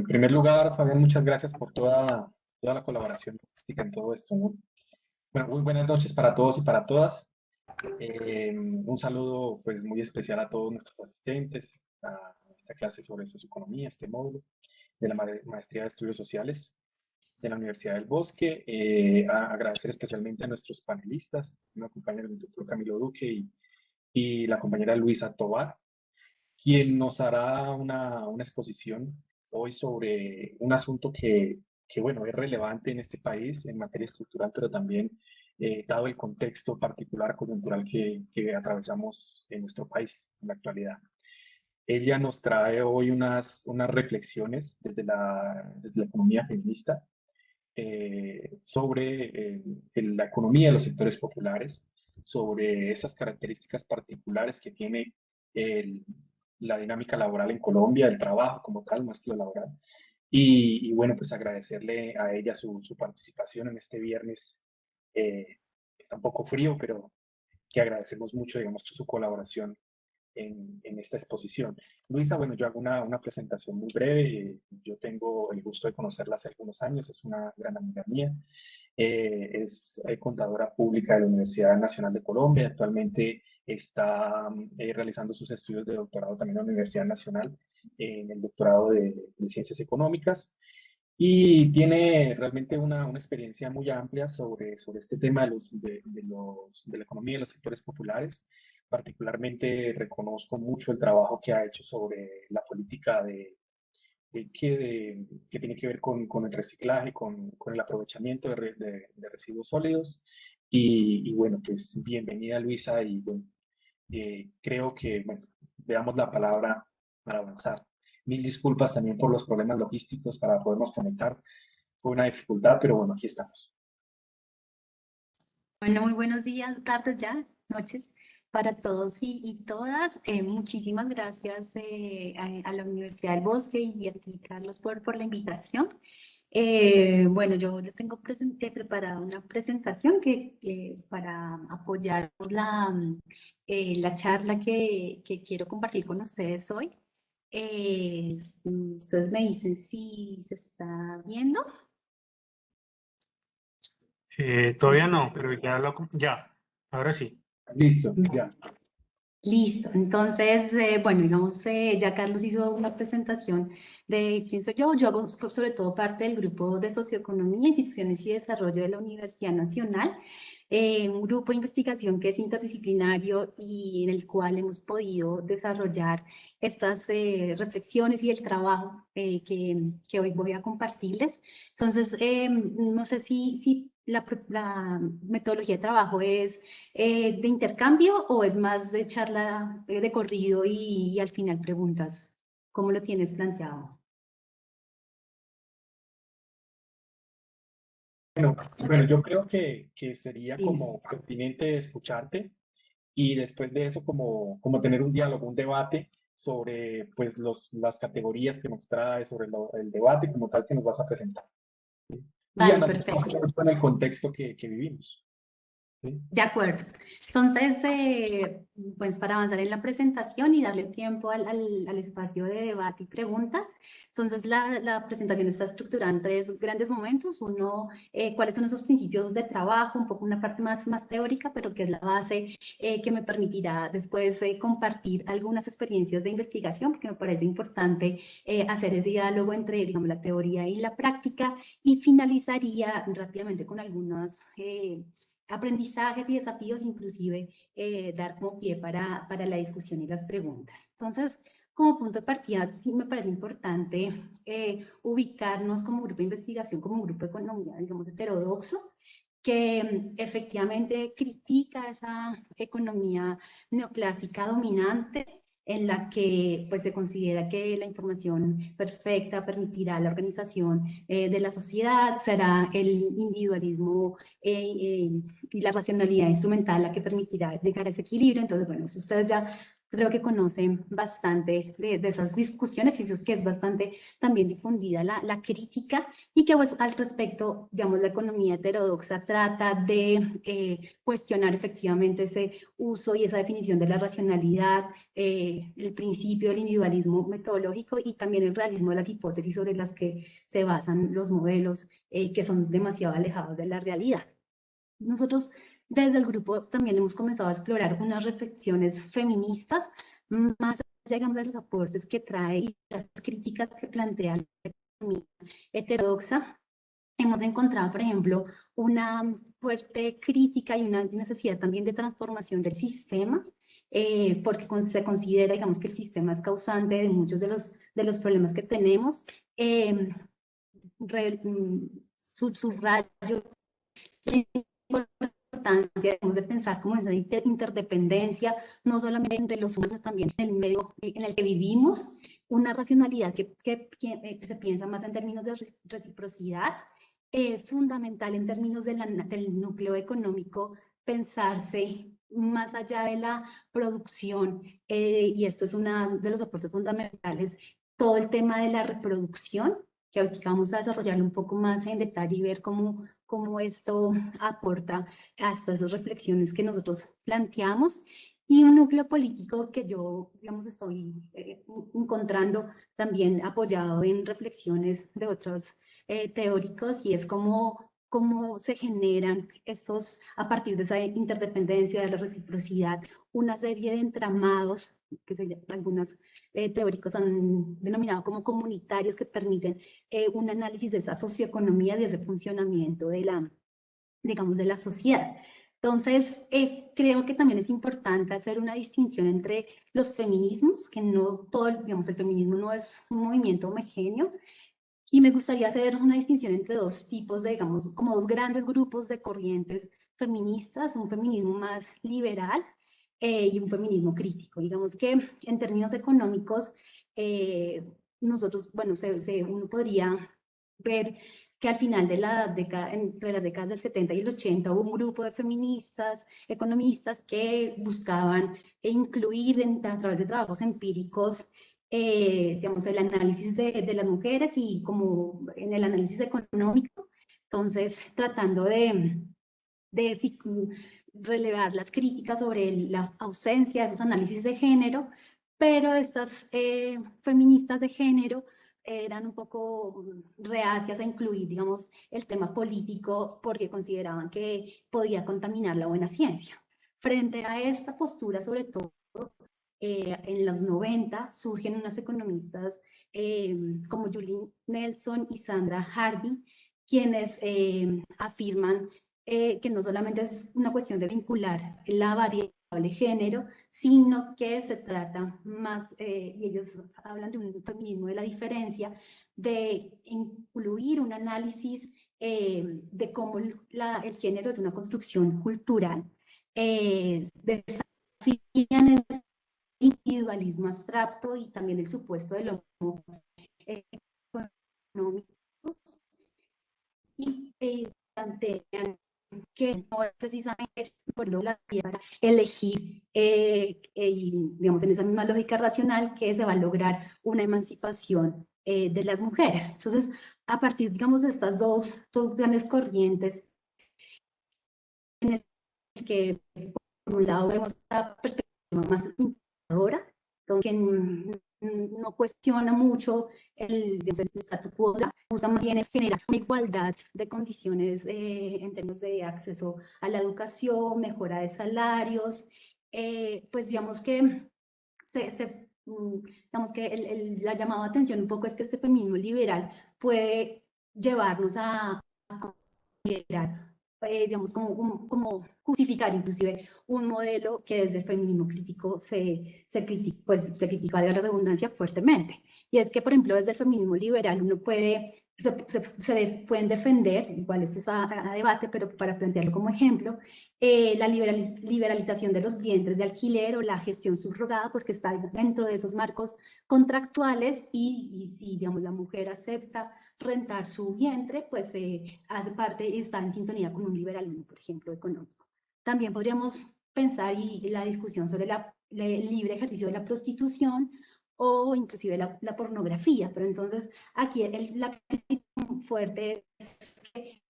en primer lugar, Fabián, muchas gracias por toda la colaboración logística en todo esto, ¿no? Bueno, muy buenas noches para todos y para todas. Un saludo pues muy especial a todos nuestros asistentes a esta clase sobre socioeconomía, este módulo de la Maestría de Estudios Sociales de la Universidad del Bosque. Agradecer especialmente a nuestros panelistas, me acompaña el doctor Camilo Duque y la compañera Luisa Tovar, quien nos hará una exposición hoy sobre un asunto bueno, es relevante en este país en materia estructural, pero también dado el contexto particular coyuntural que atravesamos en nuestro país en la actualidad. Ella nos trae hoy unas reflexiones desde la economía feminista sobre la economía de los sectores populares, sobre esas características particulares que tiene el, la dinámica laboral en Colombia, el trabajo como tal, más que lo laboral. Bueno, pues agradecerle a ella su participación en este viernes. Está un poco frío, pero que agradecemos mucho, digamos, su colaboración en esta exposición. Luisa, bueno, yo hago una presentación muy breve. Yo tengo el gusto de conocerla hace algunos años, es una gran amiga mía. Es contadora pública de la Universidad Nacional de Colombia. Actualmente está realizando sus estudios de doctorado también en la Universidad Nacional, en el doctorado de Ciencias Económicas. Y tiene realmente una experiencia muy amplia sobre este tema de la economía de los sectores populares. Particularmente reconozco mucho el trabajo que ha hecho sobre la política que tiene que ver con el reciclaje, con el aprovechamiento de residuos sólidos. Bueno, pues bienvenida Luisa y bueno, creo que, bueno, veamos la palabra para avanzar. Mil disculpas también por los problemas logísticos para podernos conectar. Fue una dificultad, pero bueno, aquí estamos. Bueno, muy buenos días, tardes ya, noches para todos y todas. Muchísimas gracias a la Universidad del Bosque y a ti, Carlos, por la invitación. Bueno, yo les tengo preparada una presentación para apoyar la charla que quiero compartir con ustedes hoy. Ustedes me dicen si se está viendo. Todavía no, pero ya, ahora sí. Listo, ya. Listo, entonces, bueno, digamos, ya Carlos hizo una presentación de quién soy yo. Yo hago sobre todo parte del grupo de Socioeconomía, Instituciones y Desarrollo de la Universidad Nacional, un grupo de investigación que es interdisciplinario y en el cual hemos podido desarrollar estas reflexiones y el trabajo que hoy voy a compartirles. Entonces, no sé si la metodología de trabajo es de intercambio o es más de charla de corrido y al final preguntas. ¿Cómo lo tienes planteado? Bueno, yo creo que sería Sí. como pertinente escucharte y después de eso como tener un diálogo, un debate sobre pues las categorías que nos trae, sobre el debate como tal que nos vas a presentar. ¿Sí? Y Vale, analizar perfecto. en el contexto que vivimos. ¿Sí? De acuerdo. Entonces, pues para avanzar en la presentación y darle tiempo al espacio de debate y preguntas, entonces la presentación está estructurada en tres grandes momentos. Uno, cuáles son esos principios de trabajo, un poco una parte más teórica, pero que es la base que me permitirá después compartir algunas experiencias de investigación, porque me parece importante hacer ese diálogo entre, digamos, la teoría y la práctica, y finalizaría rápidamente con algunas aprendizajes y desafíos, inclusive dar como pie para la discusión y las preguntas. Entonces, como punto de partida, sí me parece importante ubicarnos como grupo de investigación, como un grupo de economía, digamos, heterodoxo, que efectivamente critica esa economía neoclásica dominante en la que pues, se considera que la información perfecta permitirá la organización de la sociedad, será el individualismo y la racionalidad instrumental la que permitirá llegar a ese equilibrio. Entonces, bueno, si ustedes ya creo que conocen bastante de esas discusiones, y eso es que es bastante también difundida la crítica, y que pues al respecto, digamos, la economía heterodoxa trata de cuestionar efectivamente ese uso y esa definición de la racionalidad, el principio del individualismo metodológico y también el realismo de las hipótesis sobre las que se basan los modelos, que son demasiado alejados de la realidad. Nosotros desde el grupo también hemos comenzado a explorar unas reflexiones feministas, más allá, digamos, de los aportes que trae y las críticas que plantea la economía heterodoxa. Hemos encontrado, por ejemplo, una fuerte crítica y una necesidad también de transformación del sistema, porque se considera, digamos, que el sistema es causante de muchos de los problemas que tenemos. Subrayo la importancia, digamos, de pensar como esa interdependencia, no solamente entre los humanos, también en el medio en el que vivimos, una racionalidad que se piensa más en términos de reciprocidad, fundamental en términos del núcleo económico, pensarse más allá de la producción, y esto es uno de los aportes fundamentales, todo el tema de la reproducción, que ahorita vamos a desarrollarlo un poco más en detalle y ver cómo esto aporta a estas reflexiones que nosotros planteamos, y un núcleo político que yo, digamos, estoy encontrando también apoyado en reflexiones de otros teóricos, y es cómo se generan estos, a partir de esa interdependencia, de la reciprocidad, una serie de entramados que algunos teóricos han denominado como comunitarios, que permiten un análisis de esa socioeconomía, de ese funcionamiento de la, digamos, de la sociedad. Entonces, creo que también es importante hacer una distinción entre los feminismos, que no todo, digamos, el feminismo no es un movimiento homogéneo, y me gustaría hacer una distinción entre dos tipos de, digamos, como dos grandes grupos de corrientes feministas, un feminismo más liberal y un feminismo crítico. Digamos que en términos económicos, nosotros, bueno, uno podría ver que al final de la década, entre las décadas del 70 y el 80, hubo un grupo de feministas, economistas, que buscaban incluir a través de trabajos empíricos, digamos, el análisis de las mujeres y como en el análisis económico, entonces tratando de relevar las críticas sobre la ausencia de esos análisis de género, pero estas feministas de género eran un poco reacias a incluir, digamos, el tema político, porque consideraban que podía contaminar la buena ciencia. Frente a esta postura, sobre todo, en los 90 surgen unas economistas como Julie Nelson y Sandra Harding, quienes afirman que no solamente es una cuestión de vincular la variable género, sino que se trata más, y ellos hablan de un feminismo de la diferencia, de incluir un análisis de cómo el género es una construcción cultural, desafían el individualismo abstracto y también el supuesto del homo económico, y plantean que no es precisamente por la para elegir, digamos, en esa misma lógica racional, que se va a lograr una emancipación de las mujeres. Entonces, a partir, digamos, de estas dos grandes corrientes, en el que por un lado vemos la perspectiva más integradora, que no cuestiona mucho el statu quo, busca más bien es generar una igualdad de condiciones en términos de acceso a la educación, mejora de salarios, pues digamos que digamos que la llamada atención un poco es que este feminismo liberal puede llevarnos a considerar, digamos, como justificar inclusive un modelo que desde el feminismo crítico se critica, de la redundancia, fuertemente. Y es que, por ejemplo, desde el feminismo liberal uno puede, pueden defender, igual esto es a debate, pero para plantearlo como ejemplo, la liberalización de los vientres de alquiler o la gestión subrogada, porque está dentro de esos marcos contractuales, y si, digamos, la mujer acepta rentar su vientre, pues hace parte y está en sintonía con un liberalismo, por ejemplo, económico. También podríamos pensar y la discusión sobre el libre ejercicio de la prostitución o inclusive la pornografía. Pero entonces aquí la crítica fuerte es que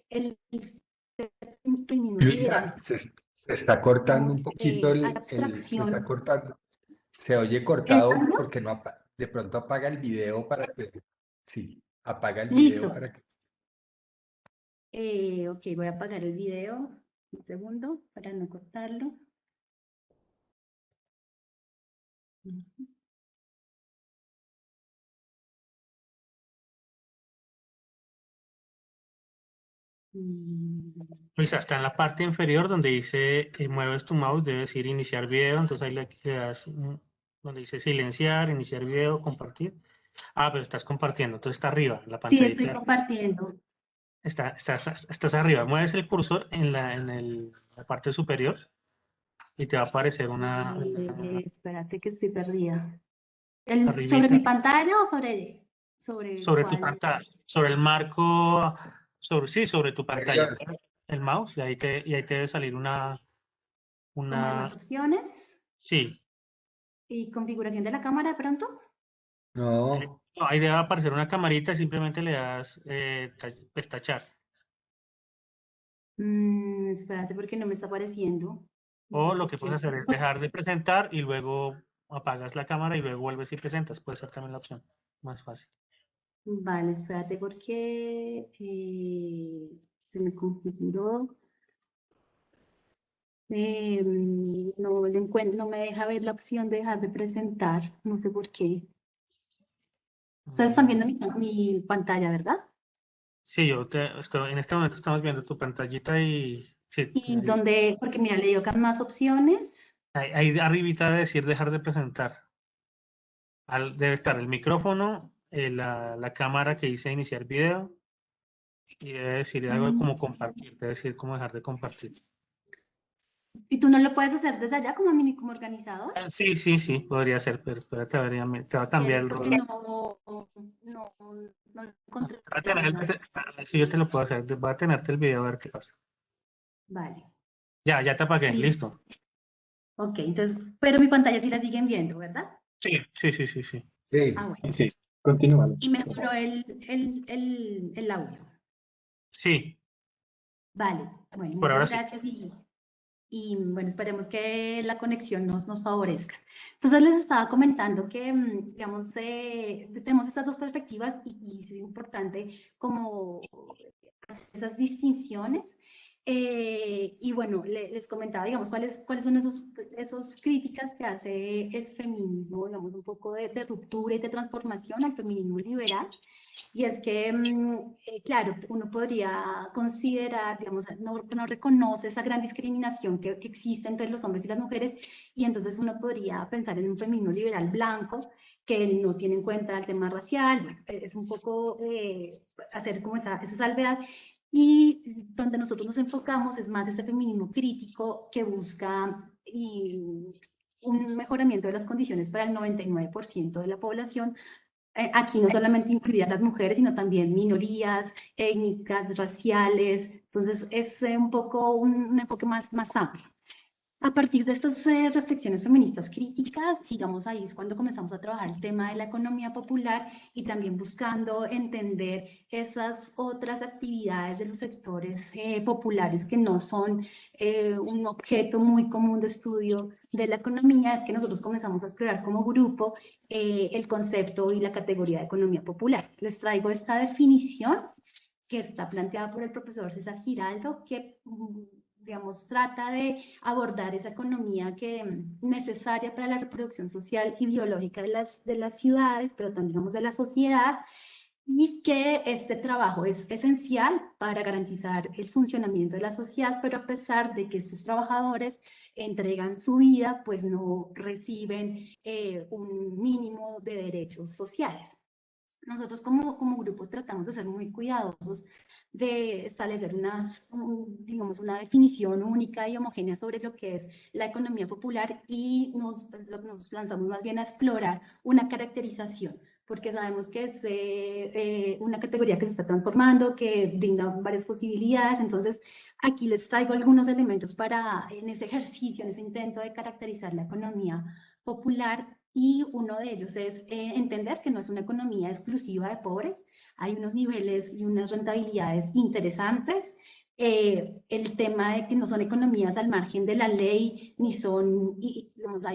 el feminismo Luisa, liberal, se está cortando digamos, un poquito hace se está abstracción. cortando, se oye cortado ¿Entrando? porque no de pronto apaga el video para que, sí, apaga el video Listo. para que, Ok, voy a apagar el video un segundo para no cortarlo. Luisa, está en la parte inferior donde dice mueves tu mouse, debe decir iniciar video, entonces ahí le das donde dice silenciar, iniciar video, compartir. Ah, pero estás compartiendo, entonces está arriba, en la Sí, estoy pantallita. compartiendo. Estás arriba, mueves el cursor en la parte superior y te va a aparecer una Espérate que estoy perdida. ¿Sobre arribita mi pantalla o sobre sobre tu cuál? pantalla, sobre el marco, sí, sobre tu pantalla, Exterior. el mouse y ahí te debe salir ¿Como de más una, opciones? sí, ¿Y configuración de la cámara de pronto? No, no, ahí debe aparecer una camarita y simplemente le das pues, tachar. Espérate porque no me está apareciendo. O lo ¿Por que qué? puedes hacer es dejar de presentar y luego apagas la cámara y luego vuelves y presentas. Puede ser también la opción más fácil. Vale, espérate porque se me configuró. No le encuentro, no me deja ver la opción de dejar de presentar. No sé por qué. Ustedes están viendo mi pantalla, ¿verdad? Sí, en este momento estamos viendo tu pantallita y sí, Y donde, porque mira, le dio acá más opciones. ahí arribita debe decir dejar de presentar. Debe estar el micrófono, la cámara que dice iniciar video y debe decir algo como compartir, debe decir como dejar de compartir. ¿Y tú no lo puedes hacer desde allá como organizador? Sí, sí, sí, podría ser, pero espérate, a ver, te va a cambiar ¿Quieres? el Porque rol. no lo encontré. Sí, yo te lo puedo hacer. Voy a tenerte el video a ver qué pasa. Vale, Ya te apagué, listo. listo. Ok, entonces, pero mi pantalla sí la siguen viendo, ¿verdad? Sí, sí, sí, sí, sí. sí, Ah, bueno. Sí, continúa. Y mejoró el audio. Sí, Vale, bueno, por ahora muchas sí. gracias y bueno, esperemos que la conexión nos favorezca. Entonces les estaba comentando que, digamos, tenemos estas dos perspectivas y es importante como hacer esas distinciones. Y bueno, les comentaba, digamos, cuáles son esos críticas que hace el feminismo, digamos, un poco de ruptura y de transformación al feminismo liberal. Y es que, claro, uno podría considerar, digamos, no reconoce esa gran discriminación que existe entre los hombres y las mujeres, y entonces uno podría pensar en un feminismo liberal blanco que no tiene en cuenta el tema racial. Bueno, es un poco hacer como esa salvedad. Y donde nosotros nos enfocamos es más ese feminismo crítico que busca un mejoramiento de las condiciones para el 99% de la población. Aquí no solamente incluidas las mujeres, sino también minorías étnicas, raciales. Entonces, es un poco un enfoque más amplio. A partir de estas reflexiones feministas críticas, digamos, ahí es cuando comenzamos a trabajar el tema de la economía popular y también buscando entender esas otras actividades de los sectores populares que no son un objeto muy común de estudio de la economía. Es que nosotros comenzamos a explorar como grupo el concepto y la categoría de economía popular. Les traigo esta definición que está planteada por el profesor César Giraldo, que digamos, trata de abordar esa economía necesaria para la reproducción social y biológica de las ciudades, pero también, digamos, de la sociedad, y que este trabajo es esencial para garantizar el funcionamiento de la sociedad, pero a pesar de que estos trabajadores entregan su vida, pues no reciben un mínimo de derechos sociales. Nosotros como grupo tratamos de ser muy cuidadosos de establecer digamos, una definición única y homogénea sobre lo que es la economía popular y nos lanzamos más bien a explorar una caracterización. porque sabemos que es una categoría que se está transformando, que brinda varias posibilidades. Entonces, aquí les traigo algunos elementos para, en ese ejercicio, en ese intento de caracterizar la economía popular, y uno de ellos es entender que no es una economía exclusiva de pobres, hay unos niveles y unas rentabilidades interesantes. El tema de que no son economías al margen de la ley, ni son digamos,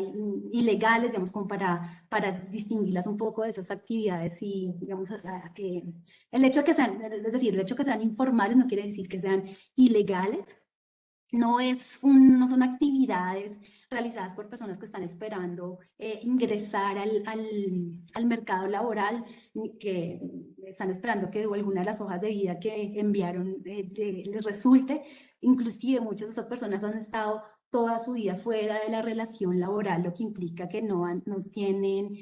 ilegales, digamos, como para distinguirlas un poco de esas actividades y, digamos, el hecho de que sean, es decir, el hecho de que sean informales no quiere decir que sean ilegales. No son actividades realizadas por personas que están esperando ingresar al mercado laboral, que están esperando que alguna de las hojas de vida que enviaron les resulte. Inclusive muchas de esas personas han estado toda su vida fuera de la relación laboral, lo que implica que no tienen,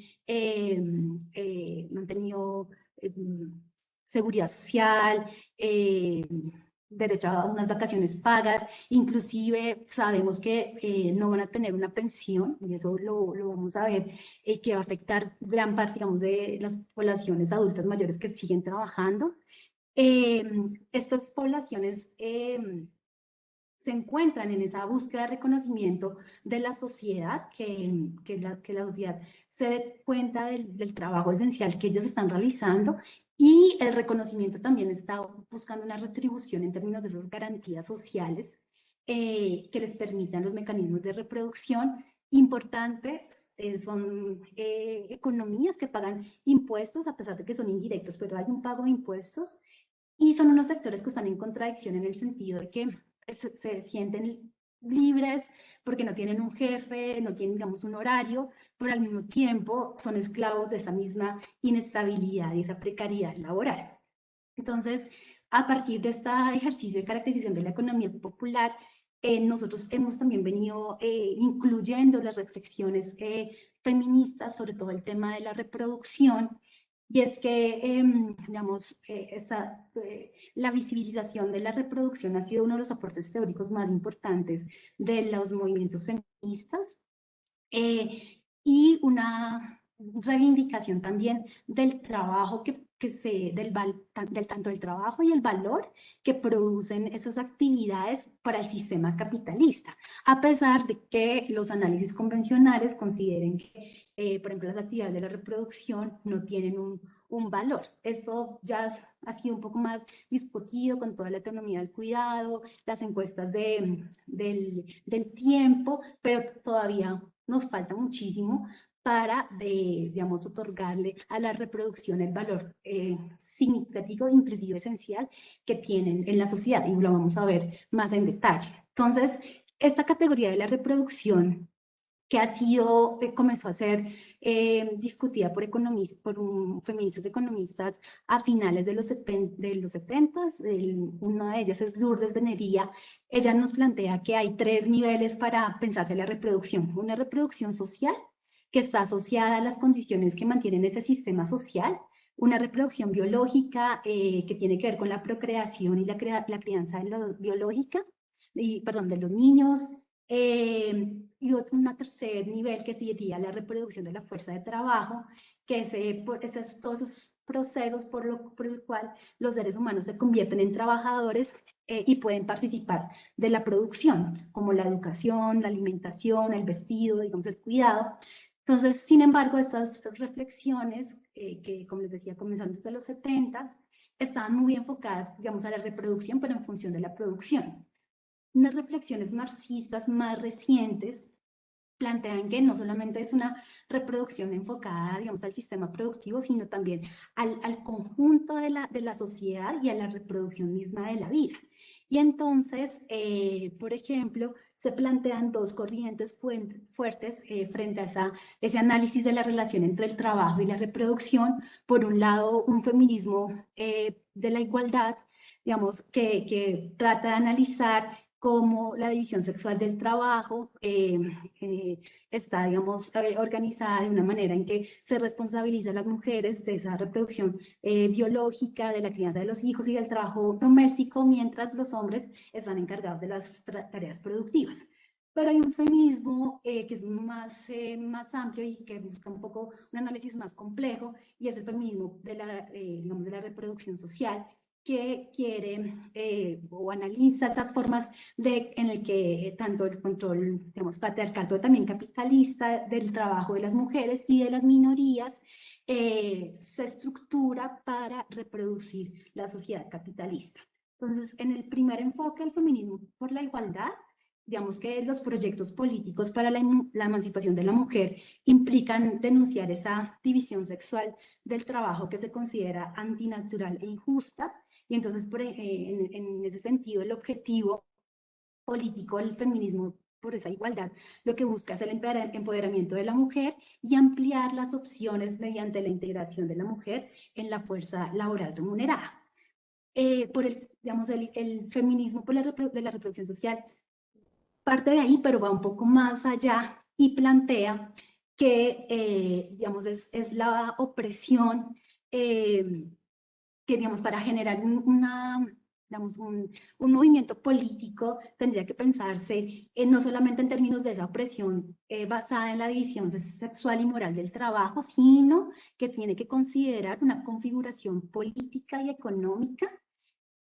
no han tenido seguridad social, derecho a unas vacaciones pagas, inclusive sabemos que no van a tener una pensión, y eso lo vamos a ver, que va a afectar gran parte, digamos, de las poblaciones adultas mayores que siguen trabajando. Estas poblaciones se encuentran en esa búsqueda de reconocimiento de la sociedad, que la sociedad se dé cuenta del trabajo esencial que ellos están realizando, y el reconocimiento también está buscando una retribución en términos de esas garantías sociales que les permitan los mecanismos de reproducción. Importantes son economías que pagan impuestos, a pesar de que son indirectos, pero hay un pago de impuestos, y son unos sectores que están en contradicción en el sentido de que se sienten libres porque no tienen un jefe, no tienen, digamos, un horario, pero al mismo tiempo son esclavos de esa misma inestabilidad y esa precariedad laboral. Entonces, a partir de este ejercicio de caracterización de la economía popular, nosotros hemos también venido incluyendo las reflexiones feministas sobre todo el tema de la reproducción, y es que, digamos, la visibilización de la reproducción ha sido uno de los aportes teóricos más importantes de los movimientos feministas, y una reivindicación también del trabajo tanto el trabajo y el valor que producen esas actividades para el sistema capitalista, a pesar de que los análisis convencionales consideren que, por ejemplo, las actividades de la reproducción no tienen un valor. Esto ya ha sido un poco más discutido con toda la autonomía del cuidado, las encuestas del tiempo, pero todavía nos falta muchísimo para, digamos, otorgarle a la reproducción el valor significativo, inclusive esencial, que tienen en la sociedad, y lo vamos a ver más en detalle. Entonces, esta categoría de la reproducción, que comenzó a ser discutida por feministas economistas a finales de los 70s, una de ellas es Lourdes Benería. Ella nos plantea que hay 3 niveles para pensarse la reproducción: una reproducción social, que está asociada a las condiciones que mantienen ese sistema social; una reproducción biológica, que tiene que ver con la procreación y la crianza biológica, de los niños; y un tercer nivel que sería la reproducción de la fuerza de trabajo, que es todos esos procesos por el cual los seres humanos se convierten en trabajadores y pueden participar de la producción, como la educación, la alimentación, el vestido, digamos, el cuidado. Entonces, sin embargo, estas reflexiones, que, como les decía, comenzaron desde los 70s, estaban muy enfocadas, digamos, a la reproducción, pero en función de la producción. Unas reflexiones marxistas más recientes plantean que no solamente es una reproducción enfocada, digamos, al sistema productivo, sino también al conjunto de la sociedad y a la reproducción misma de la vida. Y entonces, por ejemplo, se plantean 2 corrientes fuertes frente a ese análisis de la relación entre el trabajo y la reproducción. Por un lado, un feminismo de la igualdad, digamos, que trata de analizar cómo la división sexual del trabajo está, digamos, organizada de una manera en que se responsabiliza a las mujeres de esa reproducción biológica, de la crianza de los hijos y del trabajo doméstico, mientras los hombres están encargados de las tareas productivas. Pero hay un feminismo que es más amplio y que busca un poco un análisis más complejo, y es el feminismo de digamos, de la reproducción social, que quiere o analiza esas formas en el que tanto el control, digamos, patriarcal, pero también capitalista del trabajo de las mujeres y de las minorías se estructura para reproducir la sociedad capitalista. Entonces, en el primer enfoque del feminismo por la igualdad, digamos que los proyectos políticos para la emancipación de la mujer implican denunciar esa división sexual del trabajo que se considera antinatural e injusta, y entonces en ese sentido el objetivo político del feminismo por esa igualdad lo que busca es el empoderamiento de la mujer y ampliar las opciones mediante la integración de la mujer en la fuerza laboral remunerada. Digamos, el feminismo de la reproducción social parte de ahí, pero va un poco más allá y plantea que, digamos, es la opresión que, digamos, para generar digamos, un movimiento político tendría que pensarse no solamente en términos de esa opresión basada en la división sexual y moral del trabajo, sino que tiene que considerar una configuración política y económica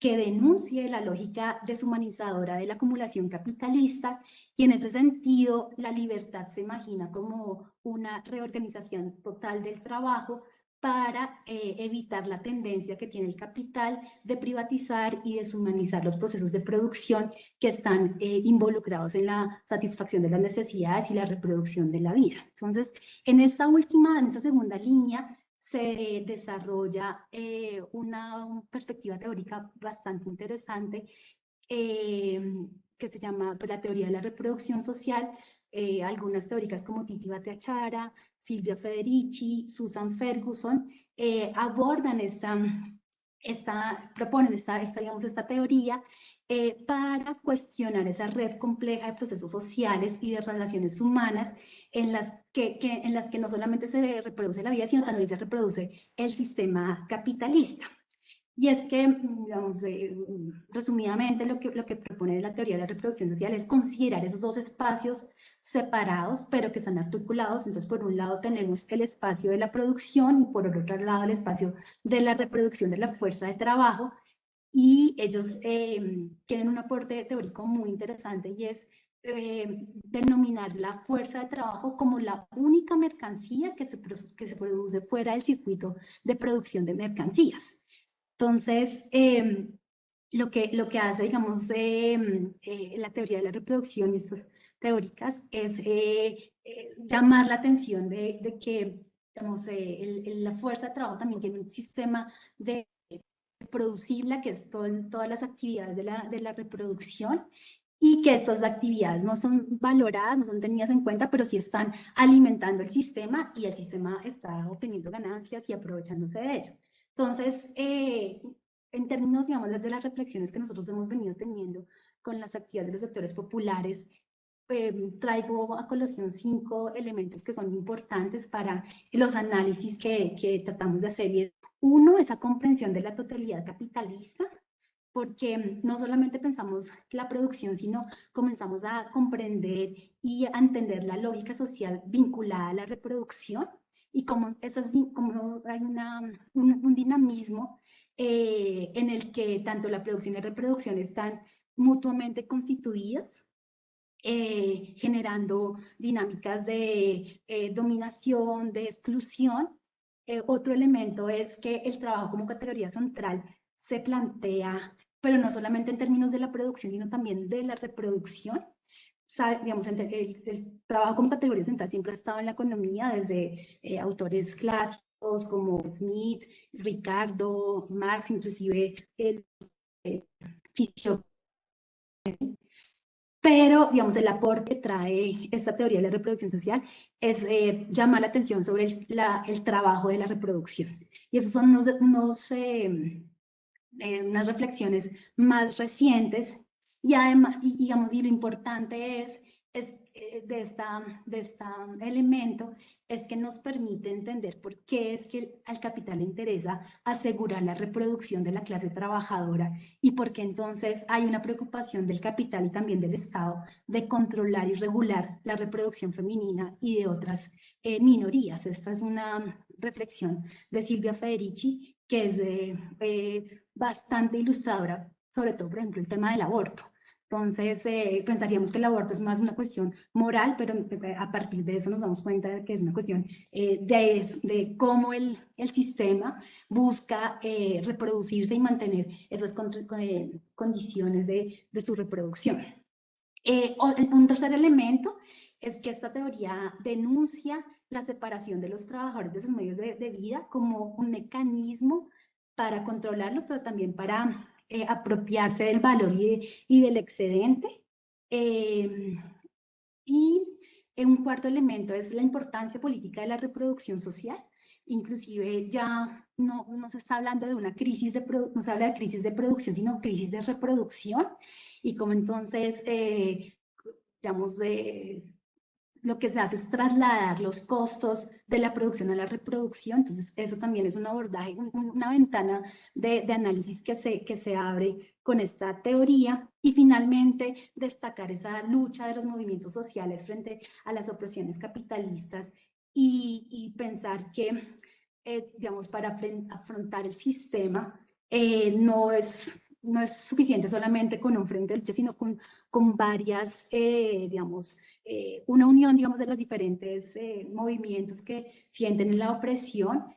que denuncie la lógica deshumanizadora de la acumulación capitalista, y en ese sentido la libertad se imagina como una reorganización total del trabajo para evitar la tendencia que tiene el capital de privatizar y deshumanizar los procesos de producción que están involucrados en la satisfacción de las necesidades y la reproducción de la vida. Entonces, en esta segunda línea, se desarrolla una perspectiva teórica bastante interesante que se llama la teoría de la reproducción social. Algunas teóricas como Titi Bhattacharya, Silvia Federici, Susan Ferguson abordan proponen digamos, esta teoría para cuestionar esa red compleja de procesos sociales y de relaciones humanas en las que no solamente se reproduce la vida, sino también se reproduce el sistema capitalista. Y es que, digamos, resumidamente, lo que propone la teoría de la reproducción social es considerar esos dos espacios separados, pero que están articulados. Entonces, por un lado tenemos el espacio de la producción y por el otro lado el espacio de la reproducción de la fuerza de trabajo. Y ellos tienen un aporte teórico muy interesante, y es denominar la fuerza de trabajo como la única mercancía que se produce fuera del circuito de producción de mercancías. Entonces, lo que hace, digamos, la teoría de la reproducción y estas teóricas es llamar la atención de que, digamos, la fuerza de trabajo también tiene un sistema de reproducirla, que son todas las actividades de la reproducción, y que estas actividades no son valoradas, no son tenidas en cuenta, pero sí están alimentando el sistema y el sistema está obteniendo ganancias y aprovechándose de ello. Entonces, en términos, digamos, de las reflexiones que nosotros hemos venido teniendo con las actividades de los sectores populares, traigo a colación 5 elementos que son importantes para los análisis que tratamos de hacer. Y uno, esa comprensión de la totalidad capitalista, porque no solamente pensamos la producción, sino comenzamos a comprender y a entender la lógica social vinculada a la reproducción, y cómo hay un dinamismo en el que tanto la producción y la reproducción están mutuamente constituidas, generando dinámicas de dominación, de exclusión. Otro elemento es que el trabajo como categoría central se plantea, pero no solamente en términos de la producción, sino también de la reproducción. Digamos, el trabajo como categoría central siempre ha estado en la economía, desde autores clásicos como Smith, Ricardo, Marx, inclusive el físico. Pero, digamos, el aporte que trae esta teoría de la reproducción social es llamar la atención sobre el trabajo de la reproducción. Y esas son unas reflexiones más recientes, y además, digamos, y lo importante de este elemento es que nos permite entender por qué es que al capital le interesa asegurar la reproducción de la clase trabajadora y por qué entonces hay una preocupación del capital y también del Estado de controlar y regular la reproducción femenina y de otras minorías. Esta es una reflexión de Silvia Federici que es bastante ilustradora, sobre todo, por ejemplo, el tema del aborto. Entonces, pensaríamos que el aborto es más una cuestión moral, pero a partir de eso nos damos cuenta de que es una cuestión de cómo el sistema busca reproducirse y mantener esas condiciones de su reproducción. Un tercer elemento es que esta teoría denuncia la separación de los trabajadores de sus medios de vida como un mecanismo para controlarlos, pero también para apropiarse del valor y del excedente. Y un cuarto elemento es la importancia política de la reproducción social. Inclusive ya no se está hablando de una crisis no se habla de crisis de producción, sino crisis de reproducción, y como entonces, digamos, lo que se hace es trasladar los costos de la producción a la reproducción. Entonces eso también es un abordaje, una ventana de análisis que se abre con esta teoría. Y finalmente destacar esa lucha de los movimientos sociales frente a las opresiones capitalistas y pensar que, digamos, para afrontar el sistema no es suficiente solamente con un frente de lucha, sino con varias, digamos, una unión, digamos, de los diferentes movimientos que sienten en la opresión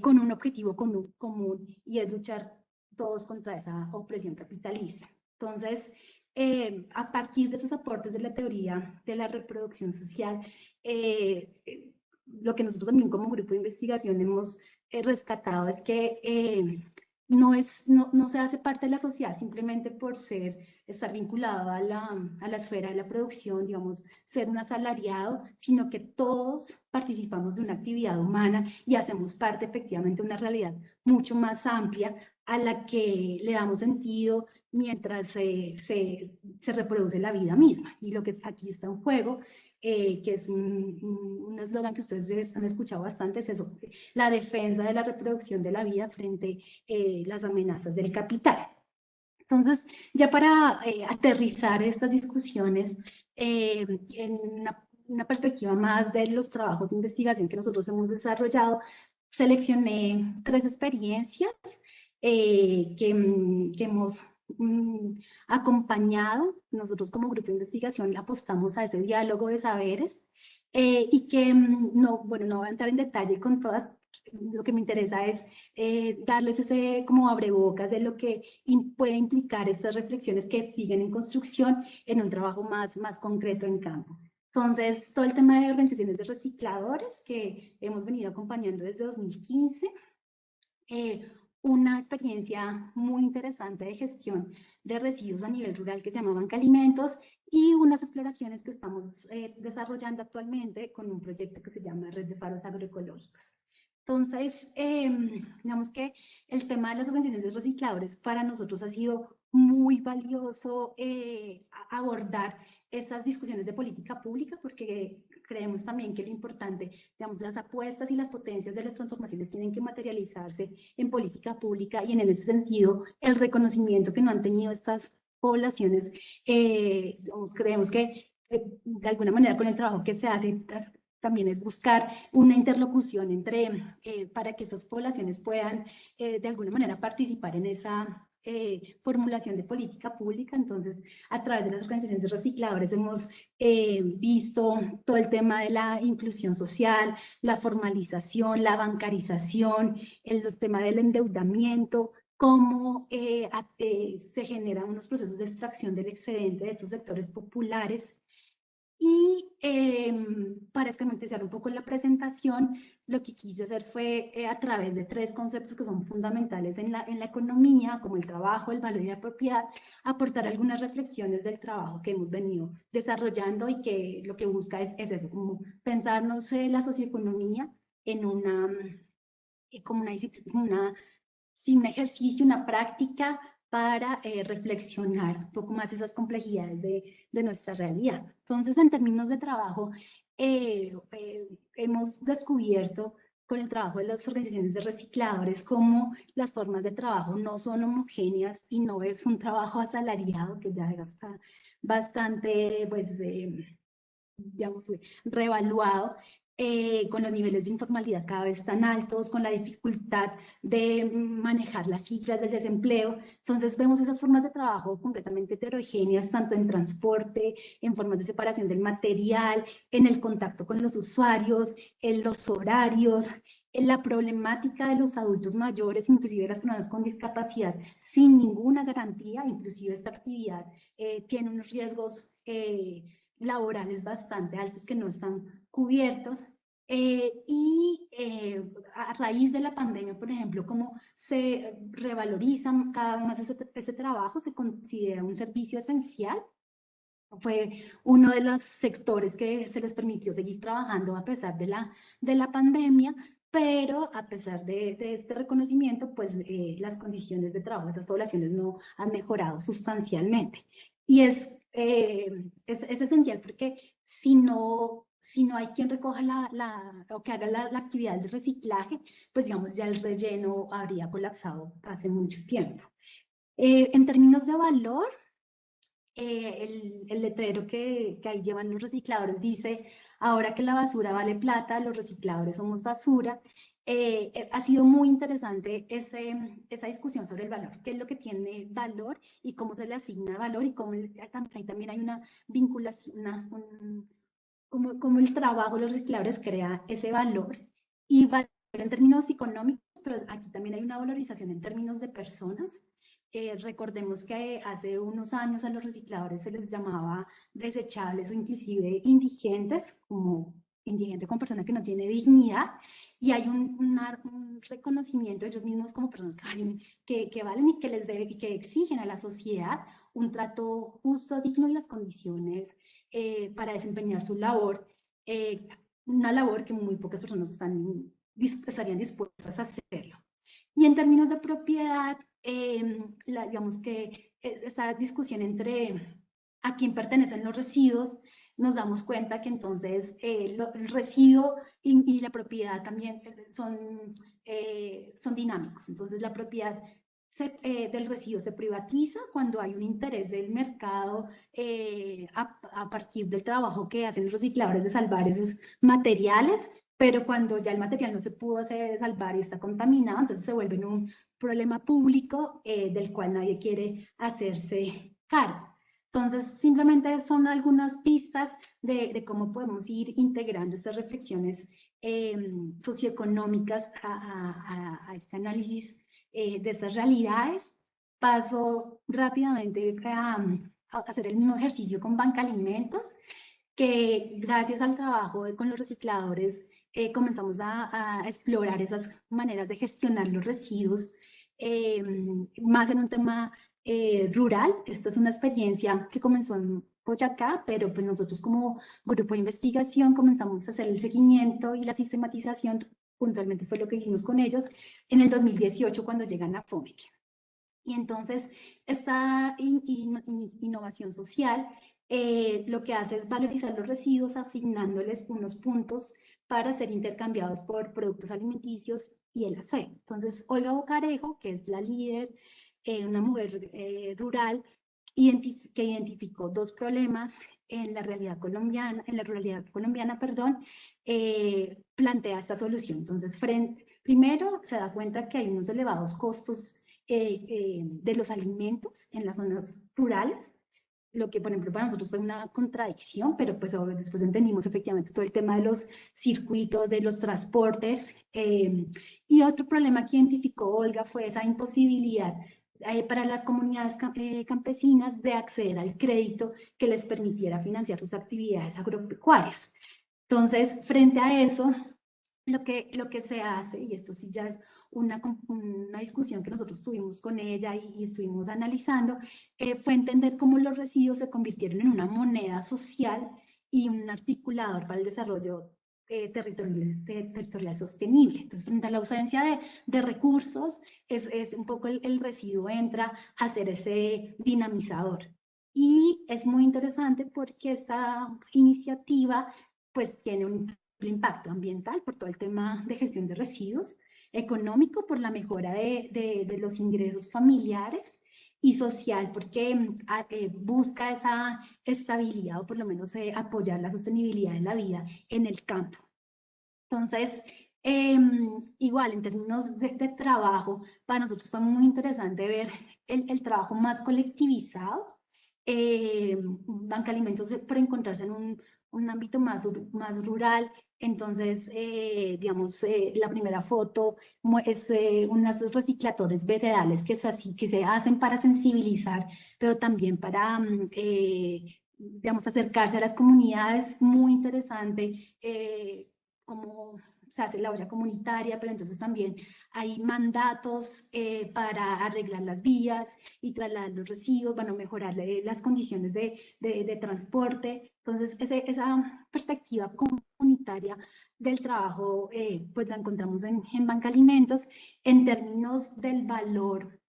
con un objetivo común, y es luchar todos contra esa opresión capitalista. Entonces, a partir de esos aportes de la teoría de la reproducción social, lo que nosotros también como grupo de investigación hemos rescatado es que no se hace parte de la sociedad simplemente por estar vinculado a la esfera de la producción, digamos, ser un asalariado, sino que todos participamos de una actividad humana y hacemos parte efectivamente de una realidad mucho más amplia a la que le damos sentido mientras se reproduce la vida misma. Y lo que aquí está en juego, que es un eslogan que ustedes han escuchado bastante, es eso: la defensa de la reproducción de la vida frente a las amenazas del capital. Entonces, ya para aterrizar estas discusiones en una perspectiva más de los trabajos de investigación que nosotros hemos desarrollado, seleccioné 3 experiencias que hemos acompañado. Nosotros como grupo de investigación apostamos a ese diálogo de saberes y que no voy a entrar en detalle con todas. Lo que me interesa es darles ese como abrebocas de lo que puede implicar estas reflexiones que siguen en construcción en un trabajo más concreto en campo. Entonces, todo el tema de organizaciones de recicladores que hemos venido acompañando desde 2015, una experiencia muy interesante de gestión de residuos a nivel rural que se llama Banca Alimentos, y unas exploraciones que estamos desarrollando actualmente con un proyecto que se llama Red de Faros Agroecológicos. Entonces, digamos que el tema de las organizaciones de recicladores para nosotros ha sido muy valioso abordar esas discusiones de política pública, porque creemos también que lo importante, digamos, las apuestas y las potencias de las transformaciones tienen que materializarse en política pública, y en ese sentido el reconocimiento que no han tenido estas poblaciones, digamos, creemos que de alguna manera con el trabajo que se hace también es buscar una interlocución para que esas poblaciones puedan de alguna manera participar en esa formulación de política pública. Entonces, a través de las organizaciones de recicladores hemos visto todo el tema de la inclusión social, la formalización, la bancarización, el tema del endeudamiento, cómo se generan unos procesos de extracción del excedente de estos sectores populares. Y para esquematizar un poco la presentación, lo que quise hacer fue, a través de 3 conceptos que son fundamentales en la economía, como el trabajo, el valor y la propiedad, aportar algunas reflexiones del trabajo que hemos venido desarrollando, y que lo que busca es eso, como pensarnos la socioeconomía en como una disciplina, un ejercicio, una práctica para reflexionar un poco más esas complejidades de nuestra realidad. Entonces, en términos de trabajo, hemos descubierto con el trabajo de las organizaciones de recicladores cómo las formas de trabajo no son homogéneas y no es un trabajo asalariado, que ya está bastante, pues, digamos, reevaluado, con los niveles de informalidad cada vez tan altos, con la dificultad de manejar las cifras del desempleo. Entonces vemos esas formas de trabajo completamente heterogéneas, tanto en transporte, en formas de separación del material, en el contacto con los usuarios, en los horarios, en la problemática de los adultos mayores, inclusive de las personas con discapacidad, sin ninguna garantía. Inclusive esta actividad tiene unos riesgos laborales bastante altos que no están cubiertos. A raíz de la pandemia, por ejemplo, como se revaloriza cada vez más ese trabajo, se considera un servicio esencial. Fue uno de los sectores que se les permitió seguir trabajando a pesar de la pandemia, pero a pesar de este reconocimiento, pues las condiciones de trabajo de esas poblaciones no han mejorado sustancialmente. Y es esencial porque si no hay quien recoja o que haga la actividad de reciclaje, pues digamos ya el relleno habría colapsado hace mucho tiempo. En términos de valor, el letrero que ahí llevan los recicladores dice: ahora que la basura vale plata, los recicladores somos basura. Ha sido muy interesante esa discusión sobre el valor, qué es lo que tiene valor y cómo se le asigna valor, y cómo ahí también hay una vinculación, cómo el trabajo de los recicladores crea ese valor, y valor en términos económicos, pero aquí también hay una valorización en términos de personas. Recordemos que hace unos años a los recicladores se les llamaba desechables o inclusive indigentes, como indigente con persona que no tiene dignidad, y hay un reconocimiento de ellos mismos como personas que valen y que les deben y que exigen a la sociedad un trato justo, digno y las condiciones para desempeñar su labor, una labor que muy pocas personas estarían dispuestas a hacerlo. Y en términos de propiedad, digamos que esta discusión entre a quién pertenecen los residuos, nos damos cuenta que entonces el residuo y la propiedad también son dinámicos. Entonces la propiedad del residuo se privatiza cuando hay un interés del mercado a partir del trabajo que hacen los recicladores de salvar esos materiales, pero cuando ya el material no se pudo salvar y está contaminado, entonces se vuelve un problema público del cual nadie quiere hacerse cargo. Entonces, simplemente son algunas pistas de cómo podemos ir integrando estas reflexiones socioeconómicas a este análisis de estas realidades. Paso rápidamente a hacer el mismo ejercicio con Banca Alimentos, que gracias al trabajo con los recicladores comenzamos a explorar esas maneras de gestionar los residuos, más en un tema rural. Esta es una experiencia que comenzó en Boyacá, pero pues nosotros como grupo de investigación comenzamos a hacer el seguimiento y la sistematización. Puntualmente fue lo que hicimos con ellos en el 2018 cuando llegan a FOMEC. Y entonces esta innovación social lo que hace es valorizar los residuos asignándoles unos puntos para ser intercambiados por productos alimenticios y el aseo. Entonces Olga Bocarejo, que es la líder, una mujer rural, que identificó dos problemas en la realidad colombiana, plantea esta solución. Entonces, primero se da cuenta que hay unos elevados costos de los alimentos en las zonas rurales, lo que, por ejemplo, para nosotros fue una contradicción, pero pues después entendimos efectivamente todo el tema de los circuitos, de los transportes. Y otro problema que identificó Olga fue esa imposibilidad para las comunidades campesinas de acceder al crédito que les permitiera financiar sus actividades agropecuarias. Entonces, frente a eso, lo que se hace, y esto sí ya es una discusión que nosotros tuvimos con ella y estuvimos analizando, fue entender cómo los residuos se convirtieron en una moneda social y un articulador para el desarrollo territorial sostenible. Entonces, frente a la ausencia de recursos, es un poco el residuo entra a ser ese dinamizador. Y es muy interesante porque esta iniciativa pues tiene un triple impacto ambiental por todo el tema de gestión de residuos, económico por la mejora de los ingresos familiares y social porque busca esa estabilidad o por lo menos apoyar la sostenibilidad de la vida en el campo. Entonces, igual en términos de trabajo, para nosotros fue muy interesante ver el trabajo más colectivizado. Banca Alimentos por encontrarse en un ámbito más rural. Entonces, digamos, la primera foto es unos recicladores veredales que se hacen para sensibilizar, pero también para, digamos, acercarse a las comunidades. Muy interesante cómo se hace la olla comunitaria, pero entonces también hay mandatos para arreglar las vías y trasladar los residuos, bueno, mejorar las condiciones de transporte. Entonces, esa perspectiva comunitaria del trabajo, pues la encontramos en Banca Alimentos. En términos del valor,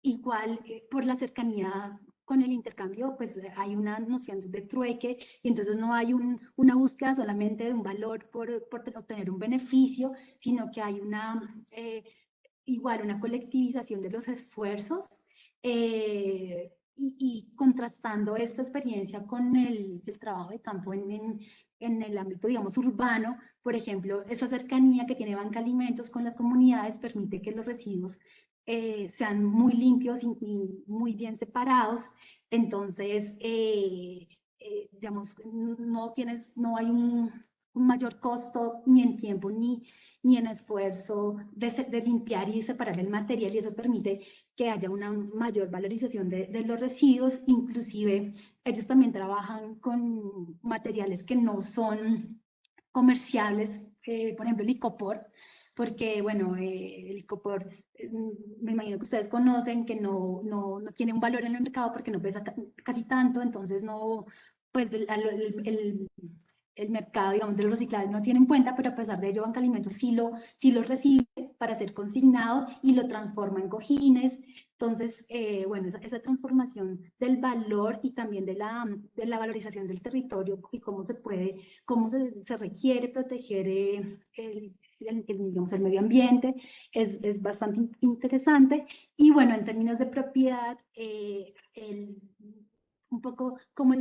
igual por la cercanía con el intercambio, pues hay una noción de trueque y entonces no hay una búsqueda solamente de un valor por obtener un beneficio, sino que hay igual una colectivización de los esfuerzos y contrastando esta experiencia con el trabajo de campo en el ámbito, digamos, urbano. Por ejemplo, esa cercanía que tiene Banca Alimentos con las comunidades permite que los residuos sean muy limpios y muy bien separados. Entonces, digamos, no hay un mayor costo ni en tiempo ni en esfuerzo de limpiar y separar el material, y eso permite que haya una mayor valorización de los residuos. Inclusive ellos también trabajan con materiales que no son comerciables, por ejemplo el icopor, porque bueno, el icopor me imagino que ustedes conocen que no tiene un valor en el mercado porque no pesa casi tanto. Entonces no, pues el mercado, digamos, de los reciclables no tiene en cuenta, pero a pesar de ello Banca Alimentos sí lo recibe para ser consignado y lo transforma en cojines. Entonces, bueno, esa transformación del valor y también de la valorización del territorio y cómo se requiere proteger digamos, el medio ambiente es bastante interesante. Y bueno, en términos de propiedad, un poco como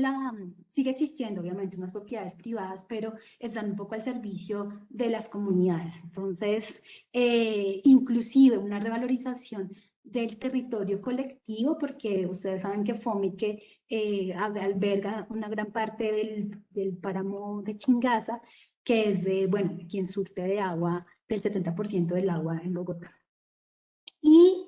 sigue existiendo obviamente unas propiedades privadas, pero están un poco al servicio de las comunidades. Entonces, inclusive una revalorización del territorio colectivo, porque ustedes saben que FOMIC alberga una gran parte del páramo de Chingaza, que es bueno, quien surte de agua del 70% del agua en Bogotá. Y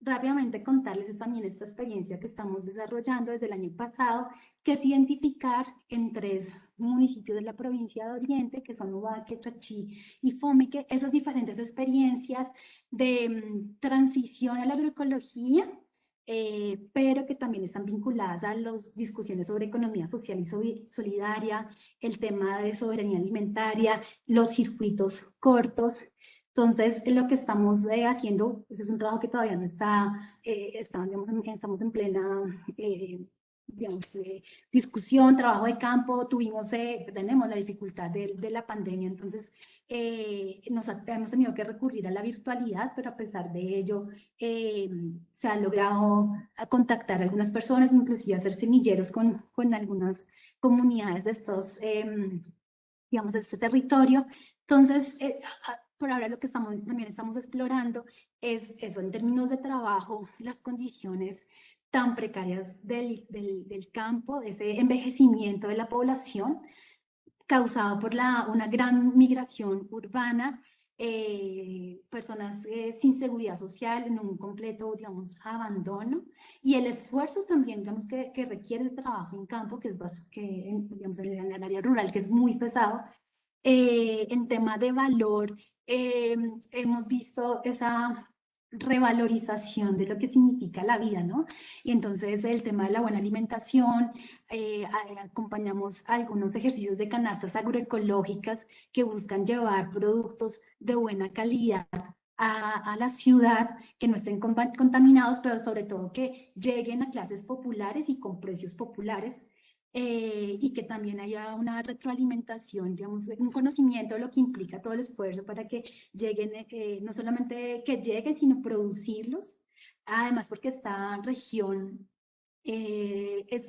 rápidamente contarles también esta experiencia que estamos desarrollando desde el año pasado, que es identificar en 3 municipios de la provincia de Oriente, que son Ubaque, Choachí y Fomique, esas diferentes experiencias de transición a la agroecología, pero que también están vinculadas a las discusiones sobre economía social y solidaria, el tema de soberanía alimentaria, los circuitos cortos. Entonces, lo que estamos haciendo, pues es un trabajo que todavía no digamos, estamos en plena digamos, discusión, trabajo de campo. Tenemos la dificultad de la pandemia, entonces hemos tenido que recurrir a la virtualidad, pero a pesar de ello se ha logrado contactar a algunas personas, inclusive hacer semilleros con algunas comunidades de digamos, de este territorio. Entonces, por ahora lo que también estamos explorando es eso, en términos de trabajo, las condiciones tan precarias del campo, ese envejecimiento de la población causado por una gran migración urbana, personas sin seguridad social, en un completo, digamos, abandono, y el esfuerzo también, digamos, que requiere el trabajo en campo, digamos, en el área rural, que es muy pesado. En tema de valor, hemos visto esa revalorización de lo que significa la vida, ¿no? Y entonces el tema de la buena alimentación, acompañamos algunos ejercicios de canastas agroecológicas que buscan llevar productos de buena calidad a la ciudad, que no estén contaminados, pero sobre todo que lleguen a clases populares y con precios populares. y que también haya una retroalimentación, digamos, un conocimiento de lo que implica todo el esfuerzo para que lleguen, no solamente que lleguen, sino producirlos. Además, porque esta región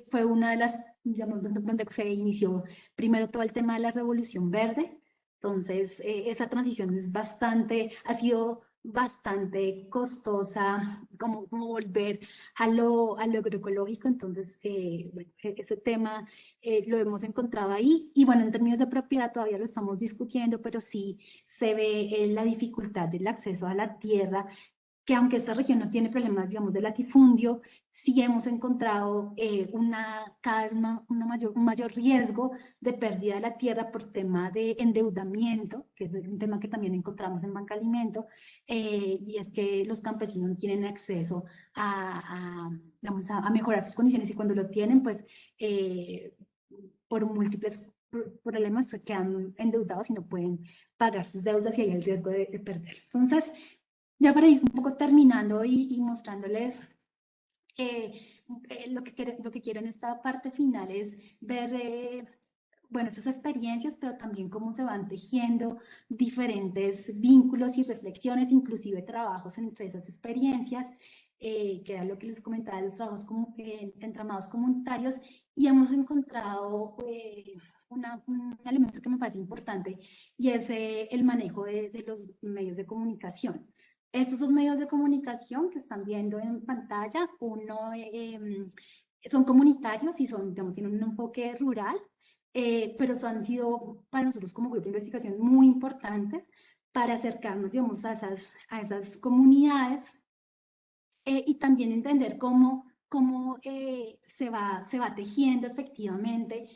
fue una de las, digamos, donde se inició primero todo el tema de la Revolución Verde. Entonces, esa transición es ha sido bastante costosa, como volver a lo agroecológico. Entonces, bueno, ese tema lo hemos encontrado ahí. Y bueno, en términos de propiedad todavía lo estamos discutiendo, pero sí se ve la dificultad del acceso a la tierra, que aunque esta región no tiene problemas, digamos, de latifundio, sí hemos encontrado cada vez un mayor riesgo de pérdida de la tierra por tema de endeudamiento, que es un tema que también encontramos en Banca Alimento, y es que los campesinos no tienen acceso digamos, a mejorar sus condiciones, y cuando lo tienen, pues por múltiples problemas se quedan endeudados y no pueden pagar sus deudas, y hay el riesgo de perder. Entonces, ya para ir un poco terminando y mostrándoles lo que quiero en esta parte final es ver, bueno, esas experiencias, pero también cómo se van tejiendo diferentes vínculos y reflexiones, inclusive trabajos entre esas experiencias, que era lo que les comentaba, los trabajos entramados comunitarios, y hemos encontrado un elemento que me parece importante, y es el manejo de los medios de comunicación. Estos dos medios de comunicación que están viendo en pantalla, uno son comunitarios y digamos, tienen un enfoque rural, pero han sido para nosotros como grupo de investigación muy importantes para acercarnos, digamos, a esas comunidades, y también entender cómo se va tejiendo efectivamente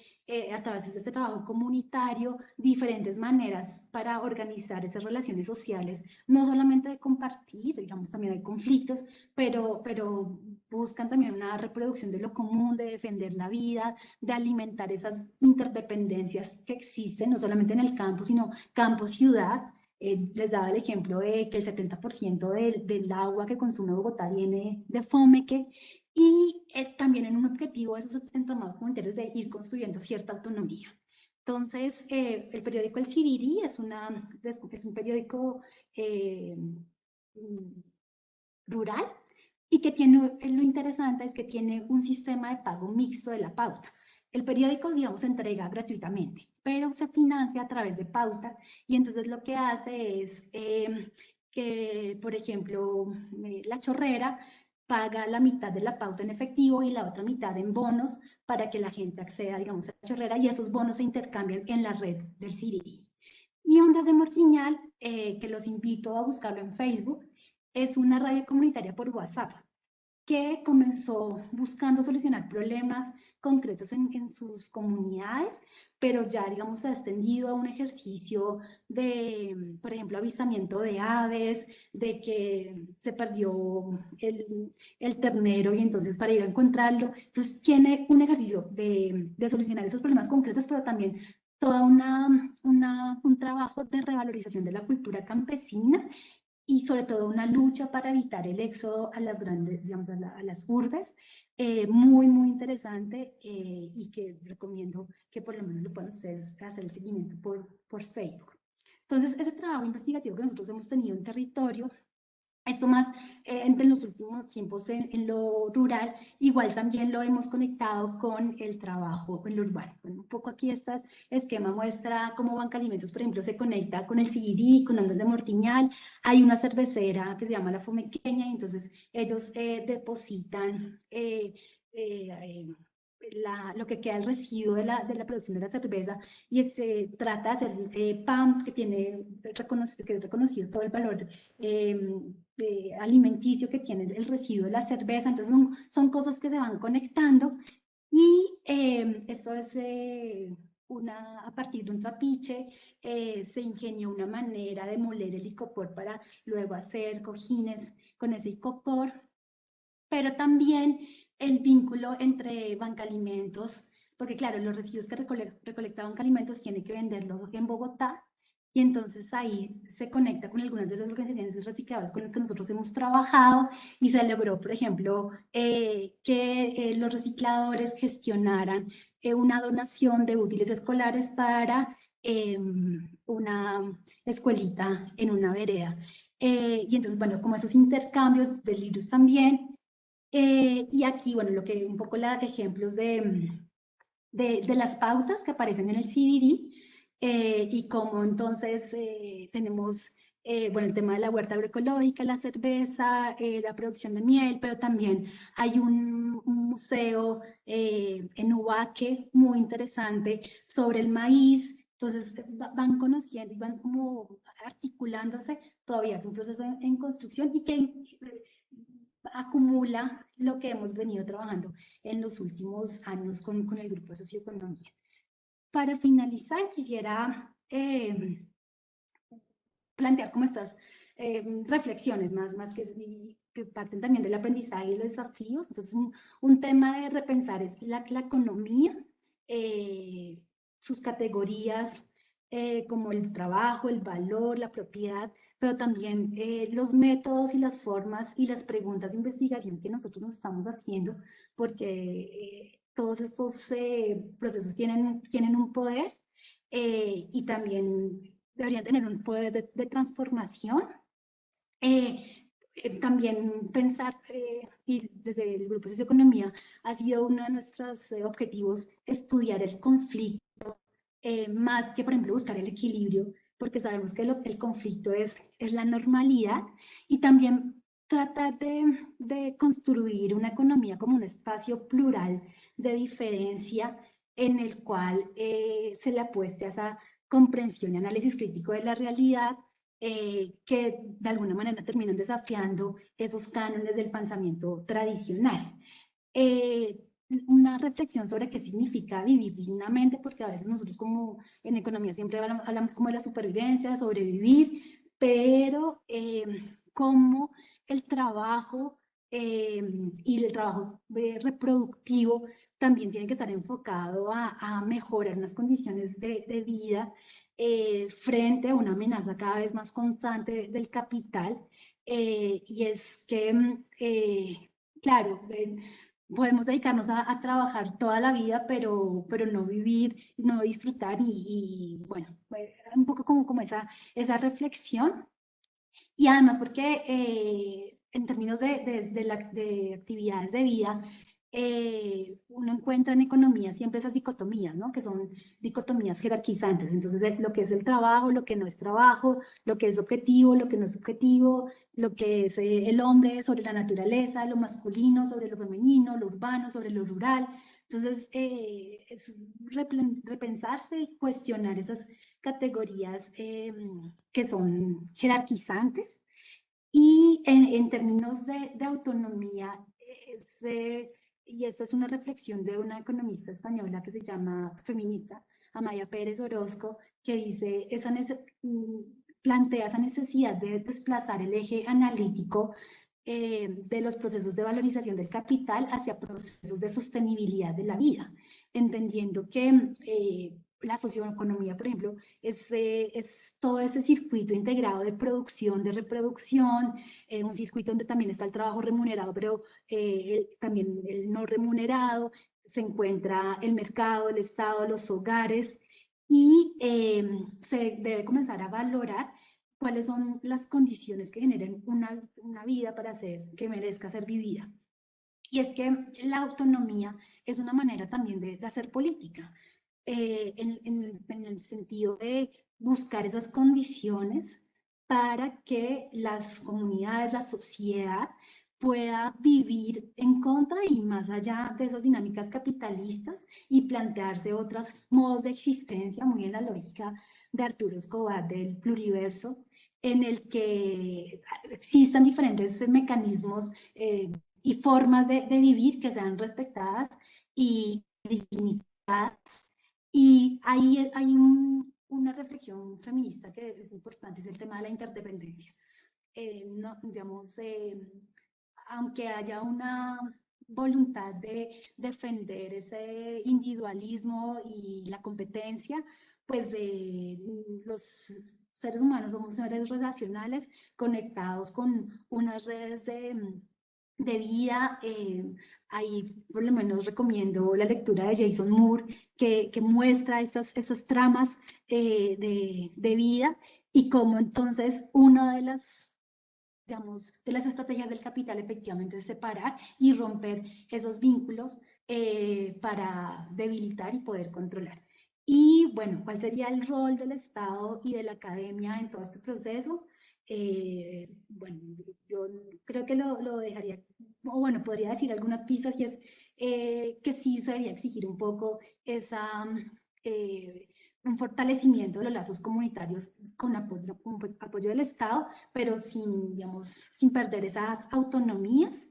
a través de este trabajo comunitario diferentes maneras para organizar esas relaciones sociales, no solamente de compartir, digamos, también hay conflictos, pero buscan también una reproducción de lo común, de defender la vida, de alimentar esas interdependencias que existen, no solamente en el campo, sino campo-ciudad. Les daba el ejemplo de que el 70% del agua que consume Bogotá viene de Fomeque, y también en un objetivo de esos entramados comunitarios de ir construyendo cierta autonomía. Entonces, el periódico El Sirirí es un periódico rural, y que tiene, lo interesante es que tiene un sistema de pago mixto de la pauta. El periódico, digamos, se entrega gratuitamente, pero se financia a través de pauta, y entonces lo que hace es que, por ejemplo, La Chorrera paga la mitad de la pauta en efectivo y la otra mitad en bonos para que la gente acceda, digamos, a La Chorrera, y esos bonos se intercambian en la red del Sirirí. Y Ondas de Mortiñal, que los invito a buscarlo en Facebook, es una radio comunitaria por WhatsApp que comenzó buscando solucionar problemas concretos en sus comunidades, pero ya, digamos, se ha extendido a un ejercicio de, por ejemplo, avistamiento de aves, de que se perdió el ternero, y entonces para ir a encontrarlo. Entonces tiene un ejercicio de solucionar esos problemas concretos, pero también todo un trabajo de revalorización de la cultura campesina, y sobre todo una lucha para evitar el éxodo a las grandes, digamos, a las urbes, muy, muy interesante, y que recomiendo que por lo menos lo puedan ustedes hacer el seguimiento por Facebook. Entonces, ese trabajo investigativo que nosotros hemos tenido en territorio, esto más entre los últimos tiempos en lo rural, igual también lo hemos conectado con el trabajo en lo urbano. Bueno, un poco aquí este esquema muestra cómo Banca Alimentos, por ejemplo, se conecta con el Sirirí, con Ondas de Mortiñal. Hay una cervecera que se llama La Fomequeña, y entonces ellos depositan lo que queda el residuo de la producción de la cerveza, y se trata de hacer pan, que es reconocido todo el valor alimenticio que tiene el residuo de la cerveza. Entonces son cosas que se van conectando, y esto es a partir de un trapiche, se ingenió una manera de moler el icopor para luego hacer cojines con ese icopor, pero también el vínculo entre Banca Alimentos, porque claro, los residuos que recolecta Banca Alimentos tiene que venderlos en Bogotá, y entonces ahí se conecta con algunas de esas organizaciones recicladoras con las que nosotros hemos trabajado y se logró, por ejemplo, que los recicladores gestionaran una donación de útiles escolares para una escuelita en una vereda. Y entonces, bueno, como esos intercambios de libros también. Y aquí, bueno, lo que un poco ejemplos de las pautas que aparecen en el CBD y cómo entonces tenemos, bueno, el tema de la huerta agroecológica, la cerveza, la producción de miel, pero también hay un museo en Ubaque muy interesante sobre el maíz. Entonces van conociendo y van como articulándose, todavía es un proceso en construcción y que acumula lo que hemos venido trabajando en los últimos años con el grupo de socioeconomía. Para finalizar, quisiera plantear como estas reflexiones más que parten también del aprendizaje y de los desafíos. Entonces, un tema de repensar es la economía, sus categorías como el trabajo, el valor, la propiedad, pero también los métodos y las formas y las preguntas de investigación que nosotros nos estamos haciendo, porque todos estos procesos tienen un poder y también deberían tener un poder de transformación. También pensar, y desde el Grupo de Socioeconomía ha sido uno de nuestros objetivos, estudiar el conflicto, más que, por ejemplo, buscar el equilibrio, porque sabemos que el conflicto es la normalidad, y también tratar de construir una economía como un espacio plural de diferencia en el cual se le apueste a esa comprensión y análisis crítico de la realidad, que de alguna manera terminan desafiando esos cánones del pensamiento tradicional. Una reflexión sobre qué significa vivir dignamente, porque a veces nosotros como en economía siempre hablamos como de la supervivencia, de sobrevivir, pero cómo el trabajo y el trabajo reproductivo también tiene que estar enfocado a mejorar unas condiciones de vida frente a una amenaza cada vez más constante del capital, y es que, claro, podemos dedicarnos a trabajar toda la vida, pero no vivir, no disfrutar bueno, un poco como esa reflexión. Y además porque en términos de actividades de vida, uno encuentra en economía siempre esas dicotomías, ¿no? Que son dicotomías jerarquizantes. Entonces, lo que es el trabajo, lo que no es trabajo, lo que es objetivo, lo que no es subjetivo, lo que es el hombre sobre la naturaleza, lo masculino sobre lo femenino, lo urbano sobre lo rural. Entonces, es repensarse y cuestionar esas categorías que son jerarquizantes. Y en términos de autonomía, y esta es una reflexión de una economista española que se llama feminista, Amaya Pérez Orozco, que dice, plantea esa necesidad de desplazar el eje analítico de los procesos de valorización del capital hacia procesos de sostenibilidad de la vida, entendiendo que la socioeconomía, por ejemplo, es todo ese circuito integrado de producción, de reproducción, un circuito donde también está el trabajo remunerado, pero también el no remunerado, se encuentra el mercado, el Estado, los hogares, y se debe comenzar a valorar cuáles son las condiciones que generen una vida que merezca ser vivida. Y es que la autonomía es una manera también de hacer política, en el sentido de buscar esas condiciones para que las comunidades, la sociedad pueda vivir en contra y más allá de esas dinámicas capitalistas y plantearse otros modos de existencia, muy en la lógica de Arturo Escobar del pluriverso, en el que existan diferentes mecanismos y formas de vivir que sean respetadas y dignificadas. Y ahí hay una reflexión feminista que es importante, es el tema de la interdependencia. No, digamos, aunque haya una voluntad de defender ese individualismo y la competencia, pues los seres humanos somos seres relacionales conectados con unas redes de vida. Ahí por lo menos recomiendo la lectura de Jason Moore, que muestra estas tramas de vida y cómo entonces una de las, digamos, de las estrategias del capital efectivamente es separar y romper esos vínculos para debilitar y poder controlar. Y bueno, ¿cuál sería el rol del Estado y de la academia en todo este proceso? Bueno, yo creo que lo dejaría, o bueno, podría decir algunas pistas y es que sí se debería exigir un poco esa, un fortalecimiento de los lazos comunitarios con apoyo del Estado, pero sin, digamos, sin perder esas autonomías.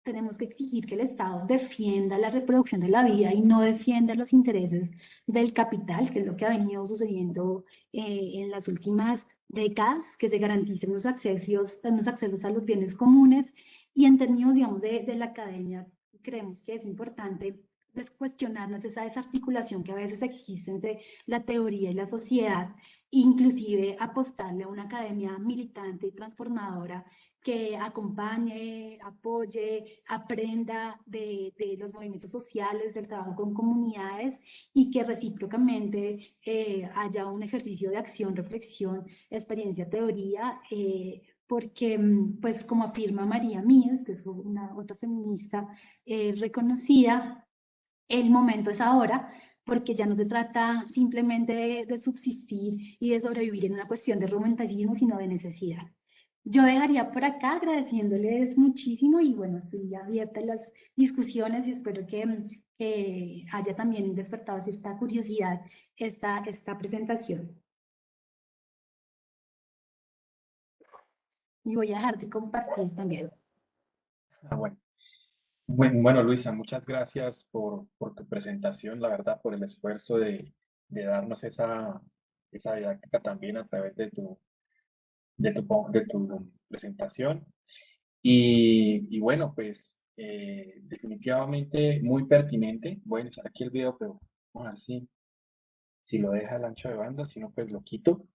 Tenemos que exigir que el Estado defienda la reproducción de la vida y no defienda los intereses del capital, que es lo que ha venido sucediendo en las últimas décadas, que se garanticen los accesos a los bienes comunes. Y en términos, digamos, de la academia, creemos que es importante cuestionarnos esa desarticulación que a veces existe entre la teoría y la sociedad, inclusive apostarle a una academia militante y transformadora que acompañe, apoye, aprenda de los movimientos sociales, del trabajo con comunidades y que recíprocamente haya un ejercicio de acción, reflexión, experiencia, teoría, porque, pues como afirma María Mías, que es una otra feminista reconocida, el momento es ahora, porque ya no se trata simplemente de subsistir y de sobrevivir en una cuestión de romanticismo, sino de necesidad. Yo dejaría por acá agradeciéndoles muchísimo y bueno, estoy abierta a las discusiones y espero que haya también despertado cierta curiosidad esta presentación. Y voy a dejar de compartir también. Bueno. Bueno, Luisa, muchas gracias por tu presentación, la verdad, por el esfuerzo de darnos esa didáctica también a través de tu presentación. Y bueno, pues definitivamente muy pertinente. Voy a iniciar aquí el video, pero vamos a ver si lo deja el ancho de banda, si no, pues lo quito.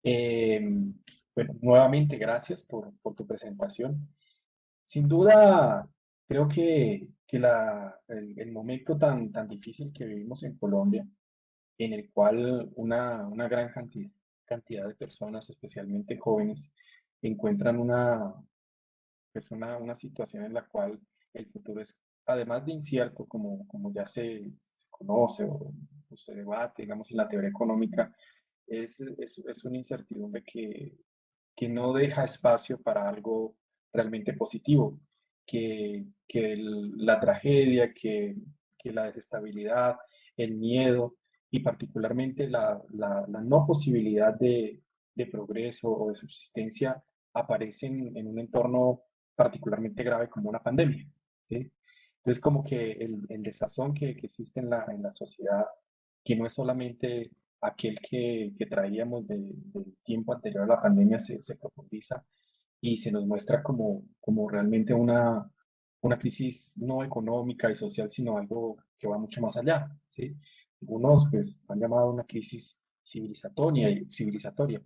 Bueno, nuevamente gracias por tu presentación. Sin duda, creo que el momento tan difícil que vivimos en Colombia, en el cual una gran cantidad de personas, especialmente jóvenes, encuentran una situación en la cual el futuro es, además de incierto, como ya se conoce o se debate, digamos, en la teoría económica, es una incertidumbre que no deja espacio para algo realmente positivo, la tragedia, que la desestabilidad, el miedo y particularmente la no posibilidad de progreso o de subsistencia aparecen en un entorno particularmente grave como una pandemia, ¿sí? Entonces, como que el desazón que existe en la sociedad, que no es solamente aquel que traíamos del tiempo anterior a la pandemia, se profundiza y se nos muestra como realmente una crisis no económica y social, sino algo que va mucho más allá, ¿sí? Algunos pues han llamado una crisis civilizatoria,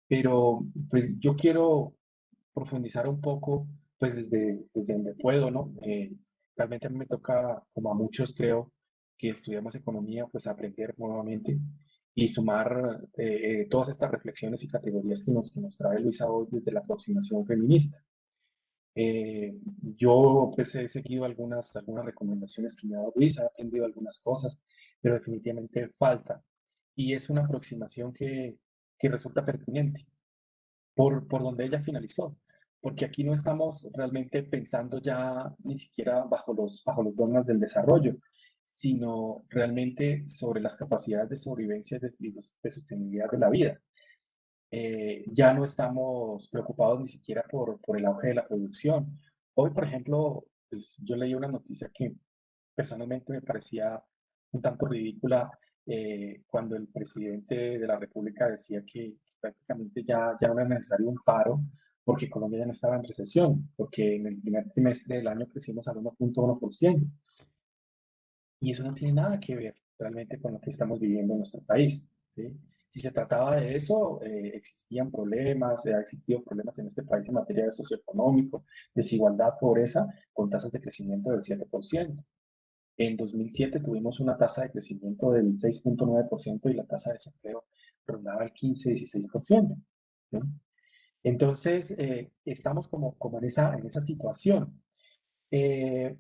pero pues yo quiero profundizar un poco, pues desde donde puedo, ¿no? Realmente a mí me toca, como a muchos creo, que estudiamos economía, pues aprender nuevamente y sumar todas estas reflexiones y categorías que nos trae Luisa hoy desde la aproximación feminista. Eh, yo pues he seguido algunas recomendaciones que me ha dado Luisa, he aprendido algunas cosas, pero definitivamente falta. Y es una aproximación que resulta pertinente por donde ella finalizó, porque aquí no estamos realmente pensando ya ni siquiera bajo los dogmas del desarrollo, sino realmente sobre las capacidades de sobrevivencia de sostenibilidad de la vida. Ya no estamos preocupados ni siquiera por el auge de la producción. Hoy, por ejemplo, pues, yo leí una noticia que personalmente me parecía un tanto ridícula cuando el presidente de la República decía que prácticamente ya no era necesario un paro porque Colombia ya no estaba en recesión, porque en el primer trimestre del año crecimos al 1.1%. Y eso no tiene nada que ver realmente con lo que estamos viviendo en nuestro país, ¿sí? Si se trataba de eso, existían problemas, ha existido problemas en este país en materia de socioeconómico, desigualdad, pobreza, con tasas de crecimiento del 7%. En 2007 tuvimos una tasa de crecimiento del 6,9% y la tasa de desempleo rondaba el 15-16%. ¿Sí? Entonces, estamos como en esa situación. Eh,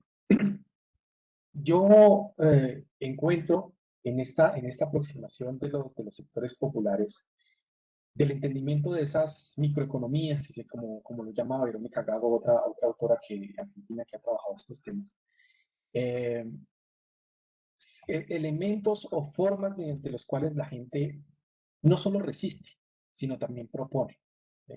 yo encuentro en esta aproximación de los sectores populares, del entendimiento de esas microeconomías, como lo llama Verónica Gago, otra autora argentina que ha trabajado estos temas, eh, elementos o formas mediante los cuales la gente no solo resiste, sino también propone. ¿Sí?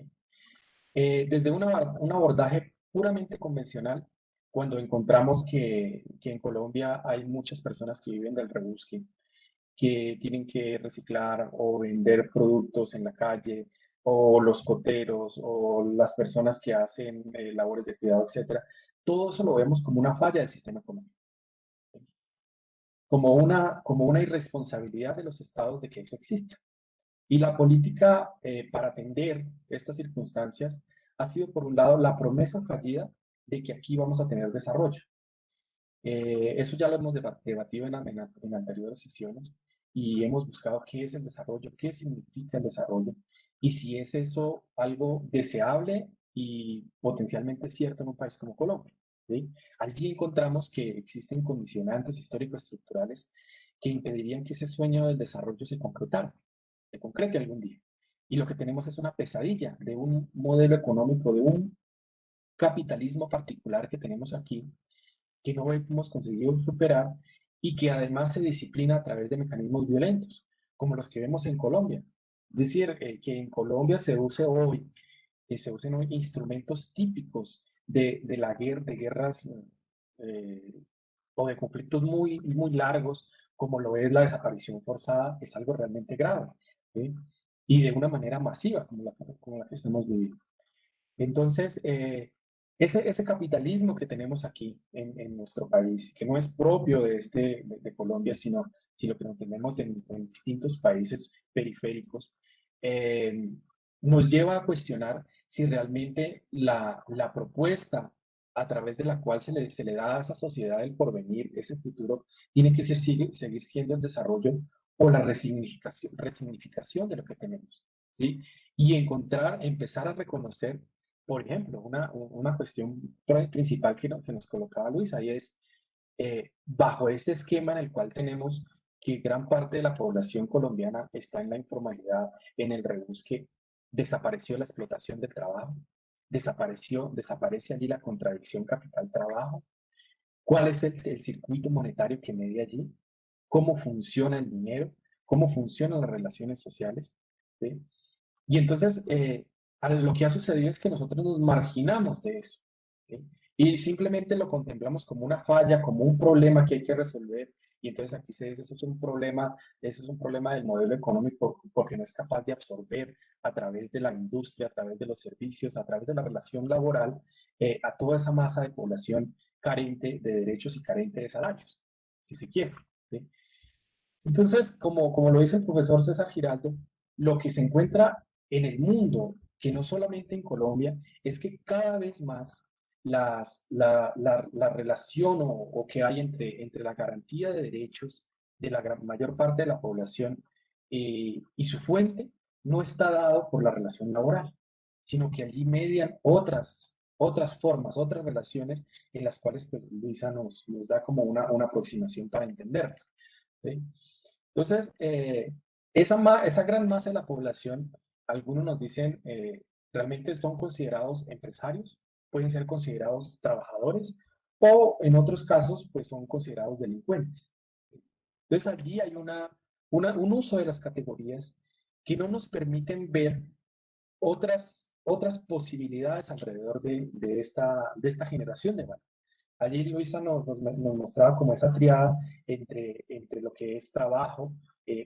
Desde un abordaje puramente convencional, cuando encontramos que en Colombia hay muchas personas que viven del rebusque, que tienen que reciclar o vender productos en la calle, o los coteros, o las personas que hacen labores de cuidado, etcétera. Todo eso lo vemos como una falla del sistema económico, como una irresponsabilidad de los estados de que eso exista. Y la política para atender estas circunstancias ha sido, por un lado, la promesa fallida de que aquí vamos a tener desarrollo. Eso ya lo hemos debatido en anteriores sesiones y hemos buscado qué es el desarrollo, qué significa el desarrollo y si es eso algo deseable y potencialmente cierto en un país como Colombia. ¿Sí? Allí encontramos que existen condicionantes histórico-estructurales que impedirían que ese sueño del desarrollo se concrete algún día. Y lo que tenemos es una pesadilla de un modelo económico, de un capitalismo particular que tenemos aquí, que no hemos conseguido superar y que además se disciplina a través de mecanismos violentos, como los que vemos en Colombia. Es decir, que en Colombia se use hoy, que se usen hoy instrumentos típicos de la guerra, de guerras eh, o de conflictos muy, muy largos, como lo es la desaparición forzada, es algo realmente grave, ¿sí? Y de una manera masiva, como la que estamos viviendo. Entonces, ese capitalismo que tenemos aquí en nuestro país, que no es propio de Colombia, sino que lo tenemos en distintos países periféricos, eh, nos lleva a cuestionar si realmente la propuesta a través de la cual se le da a esa sociedad el porvenir, ese futuro, tiene que seguir siendo el desarrollo o la resignificación de lo que tenemos, ¿sí? Y empezar a reconocer, por ejemplo, una cuestión principal que nos colocaba Luis ahí es, bajo este esquema en el cual tenemos que gran parte de la población colombiana está en la informalidad, en el rebusque, desapareció la explotación del trabajo, desaparece allí la contradicción capital-trabajo. ¿Cuál es el circuito monetario que media allí? ¿Cómo funciona el dinero? ¿Cómo funcionan las relaciones sociales? ¿Sí? Y entonces, lo que ha sucedido es que nosotros nos marginamos de eso, ¿sí? Y simplemente lo contemplamos como una falla, como un problema que hay que resolver. Y entonces aquí se dice, eso es un problema del modelo económico porque no es capaz de absorber a través de la industria, a través de los servicios, a través de la relación laboral, a toda esa masa de población carente de derechos y carente de salarios, si se quiere, ¿sí? Entonces, como lo dice el profesor César Giraldo, lo que se encuentra en el mundo, que no solamente en Colombia, es que cada vez más la relación o que hay entre la garantía de derechos de la mayor parte de la población y su fuente no está dado por la relación laboral, sino que allí median otras formas, otras relaciones en las cuales pues, Luisa nos da como una aproximación para entenderlas. ¿Sí? Entonces, esa gran masa de la población, algunos nos dicen, realmente son considerados empresarios, pueden ser considerados trabajadores o en otros casos, pues son considerados delincuentes. Entonces, allí hay un uso de las categorías que no nos permiten ver otras posibilidades alrededor de esta generación de valor. Allí Luisa nos mostraba como esa triada entre lo que es trabajo,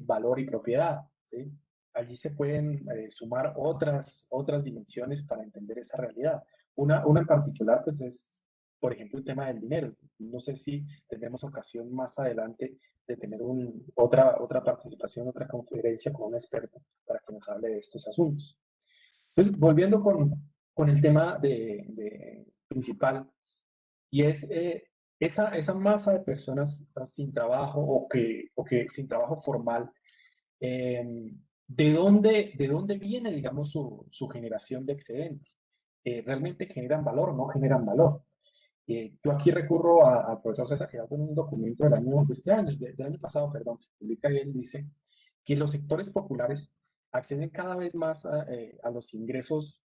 valor y propiedad, ¿sí? Allí se pueden sumar otras dimensiones para entender esa realidad. Una en particular, pues es por ejemplo, el tema del dinero. No sé si tendremos ocasión más adelante de tener otra participación, otra conferencia con un experto para que nos hable de estos asuntos. Entonces, volviendo con el tema principal, y es esa masa de personas sin trabajo o que sin trabajo formal, ¿de dónde viene, digamos, su generación de excedente? ¿Realmente generan valor o no generan valor? Yo aquí recurro al profesor César Giraldo en un documento de este año, del año pasado, perdón, que publica y él dice que los sectores populares acceden cada vez más a los ingresos,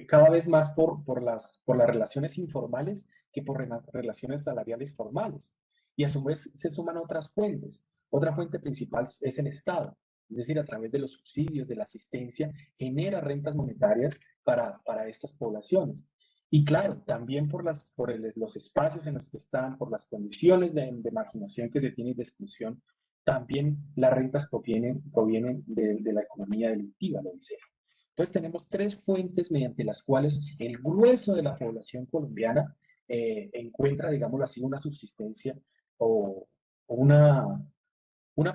cada vez más por las relaciones informales que por relaciones salariales formales. Y a su vez se suman otras fuentes. Otra fuente principal es el Estado, es decir, a través de los subsidios, de la asistencia, genera rentas monetarias para estas poblaciones. Y claro, también los espacios en los que están, por las condiciones de marginación que se tiene y de exclusión, también las rentas provienen de la economía delictiva, lo dice. Entonces tenemos tres fuentes mediante las cuales el grueso de la población colombiana encuentra, digámoslo así, una subsistencia o una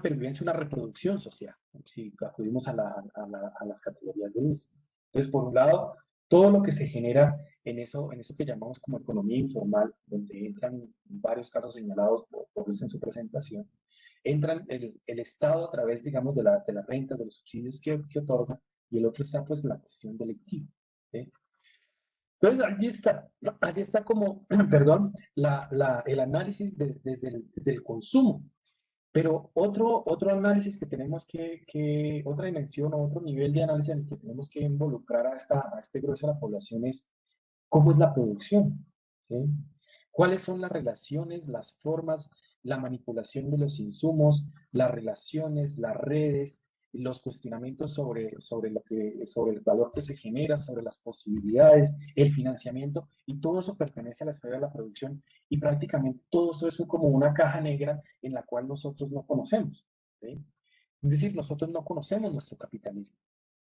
pervivencia, una reproducción social, si acudimos a las categorías de Luis. Entonces, por un lado, todo lo que se genera en eso que llamamos como economía informal, donde entran varios casos señalados por Luis en su presentación, entran el Estado a través, digamos, de las rentas, de los subsidios que otorga, y el otro está, pues, la cuestión delictiva. ¿Sí? Entonces, allí está como, perdón, el análisis desde el consumo. Pero otro análisis que tenemos otra dimensión o otro nivel de análisis en el que tenemos que involucrar a este grueso de la población es cómo es la producción, ¿sí? ¿Cuáles son las relaciones, las formas, la manipulación de los insumos, las relaciones, las redes, los cuestionamientos sobre el valor que se genera, sobre las posibilidades, el financiamiento, y todo eso pertenece a la esfera de la producción, y prácticamente todo eso es como una caja negra en la cual nosotros no conocemos, ¿sí? Es decir, nosotros no conocemos nuestro capitalismo,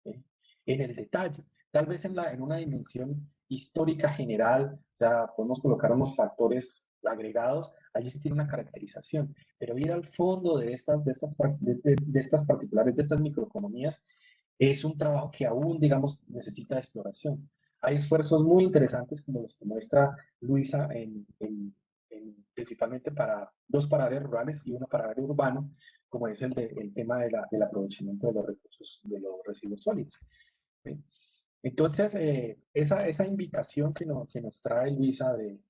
¿sí? En el detalle, tal vez en una dimensión histórica general, o sea, podemos colocar unos factores agregados, allí se tiene una caracterización, pero ir al fondo de estas particulares, de estas microeconomías, es un trabajo que aún, digamos, necesita de exploración. Hay esfuerzos muy interesantes como los que muestra Luisa principalmente para dos para áreas rurales y uno para área urbano, como es el tema del aprovechamiento de los recursos, de los residuos sólidos. ¿Sí? Entonces, esa invitación que nos trae Luisa de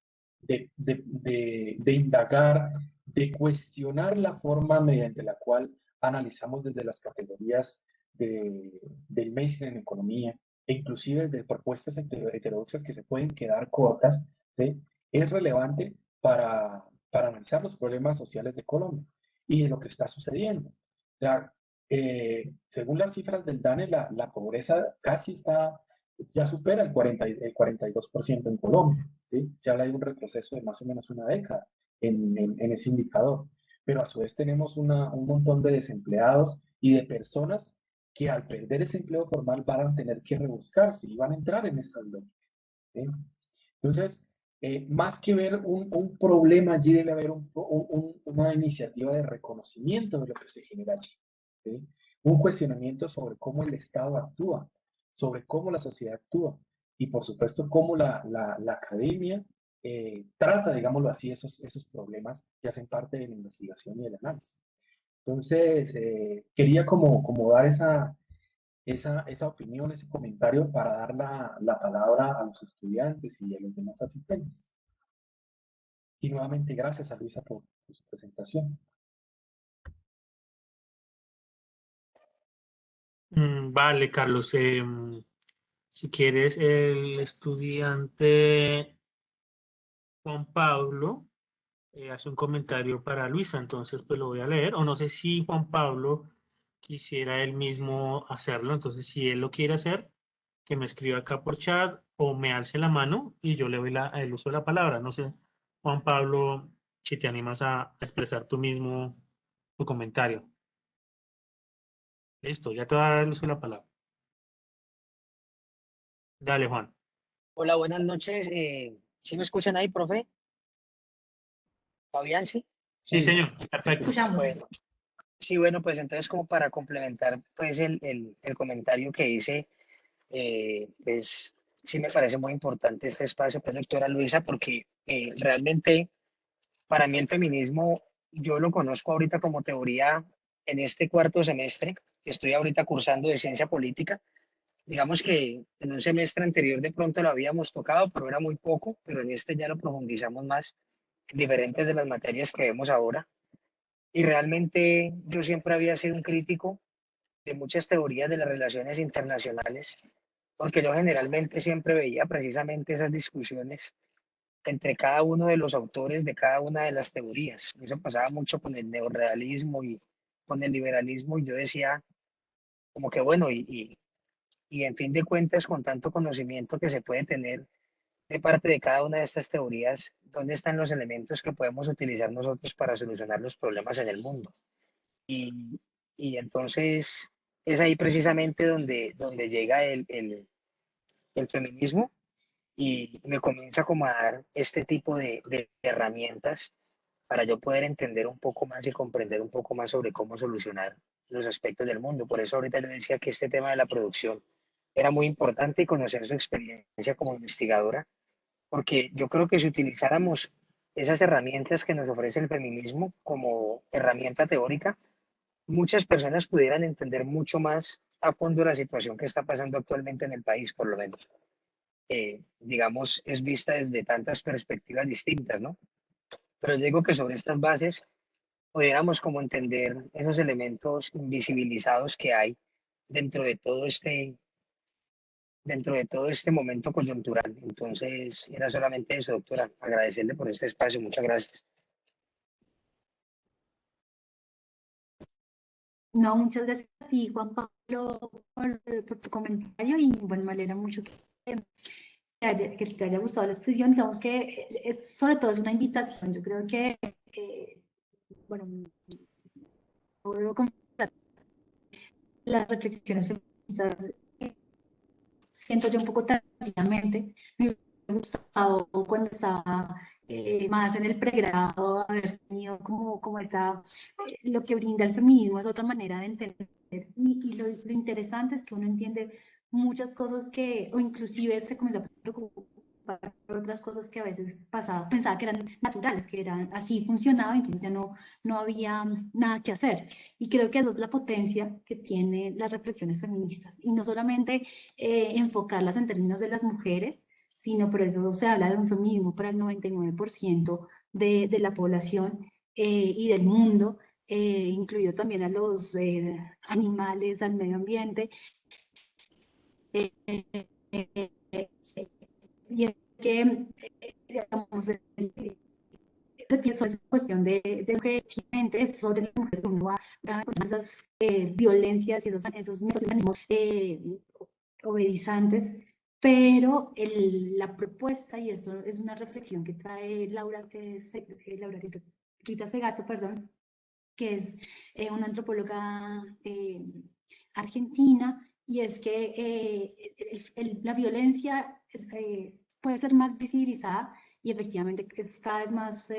indagar, de cuestionar la forma mediante la cual analizamos desde las categorías del mainstream en economía, e inclusive de propuestas heterodoxas que se pueden quedar cortas, ¿sí? Es relevante para analizar los problemas sociales de Colombia y de lo que está sucediendo. O sea, según las cifras del DANE, la pobreza ya supera el 42% en Colombia, ¿sí? Se habla de un retroceso de más o menos una década en ese indicador, pero a su vez tenemos un montón de desempleados y de personas que al perder ese empleo formal van a tener que rebuscarse y van a entrar en esta lógica, ¿sí? Entonces, más que ver un problema allí, debe haber una iniciativa de reconocimiento de lo que se genera allí, ¿sí? Un cuestionamiento sobre cómo el Estado actúa, sobre cómo la sociedad actúa y, por supuesto, cómo la academia trata, digámoslo así, esos problemas que hacen parte de la investigación y del análisis. Entonces, quería como dar esa opinión, ese comentario para dar la palabra a los estudiantes y a los demás asistentes. Y nuevamente, gracias a Luisa por su presentación. Vale, Carlos. Si quieres, el estudiante Juan Pablo hace un comentario para Luisa, entonces pues lo voy a leer. O no sé si Juan Pablo quisiera él mismo hacerlo, entonces si él lo quiere hacer, que me escriba acá por chat o me alce la mano y yo le doy el uso de la palabra. No sé, Juan Pablo, si te animas a expresar tú mismo tu comentario. Listo, ya te voy a dar el uso de la palabra. Dale, Juan. Hola, buenas noches. ¿Sí me escuchan ahí, profe? Fabián, ¿sí? Sí, señor, perfecto. Escuchamos. Bueno, sí, bueno, pues entonces como para complementar pues el comentario que hice, pues sí me parece muy importante este espacio, pues doctora Luisa, porque realmente para mí el feminismo, yo lo conozco ahorita como teoría en este cuarto semestre, que estoy ahorita cursando de ciencia política. Digamos que en un semestre anterior de pronto lo habíamos tocado, pero era muy poco, pero en este ya lo profundizamos más en diferentes de las materias que vemos ahora. Y realmente yo siempre había sido un crítico de muchas teorías de las relaciones internacionales, porque yo generalmente siempre veía precisamente esas discusiones entre cada uno de los autores de cada una de las teorías. Eso pasaba mucho con el neorrealismo y con el liberalismo, y yo decía, como que bueno, y en fin de cuentas, con tanto conocimiento que se puede tener de parte de cada una de estas teorías, ¿dónde están los elementos que podemos utilizar nosotros para solucionar los problemas en el mundo? Y, y entonces es ahí precisamente donde llega el feminismo y me comienza como a dar este tipo de herramientas para yo poder entender un poco más y comprender un poco más sobre cómo solucionar los aspectos del mundo. Por eso ahorita yo decía que este tema de la producción era muy importante y conocer su experiencia como investigadora, porque yo creo que si utilizáramos esas herramientas que nos ofrece el feminismo como herramienta teórica, muchas personas pudieran entender mucho más a fondo la situación que está pasando actualmente en el país, por lo menos. Digamos, es vista desde tantas perspectivas distintas, ¿no? Pero yo digo que sobre estas bases pudiéramos como entender esos elementos invisibilizados que hay dentro de todo este, dentro de todo este momento coyuntural. Entonces, era solamente eso, doctora, agradecerle por este espacio. Muchas gracias. No, muchas gracias a ti, Juan Pablo, por tu comentario y bueno, me alegra mucho que te haya gustado la exposición. Digamos que es, sobre todo es una invitación. Yo creo que, bueno, puedo comentar las reflexiones feministas, siento yo un poco tardíamente. Me hubiera gustado cuando estaba más en el pregrado haber tenido como esa, lo que brinda el feminismo es otra manera de entender. Y lo interesante es que uno entiende muchas cosas que, o inclusive se comienza a preocupar por otras cosas que a veces pensaba que eran naturales, que eran así funcionaba, entonces ya no había nada que hacer. Y creo que esa es la potencia que tienen las reflexiones feministas. Y no solamente enfocarlas en términos de las mujeres, sino por eso se habla de un feminismo para el 99% de la población y del mundo, incluido también a los animales, al medio ambiente. Y es que, digamos, pienso es cuestión de que efectivamente es sobre las mujeres que uno va con esas violencias y esos mecanismos obedizantes, pero la propuesta, y esto es una reflexión que trae Laura Rita Segato, perdón, que es una antropóloga argentina, y es que la violencia puede ser más visibilizada y efectivamente es cada vez más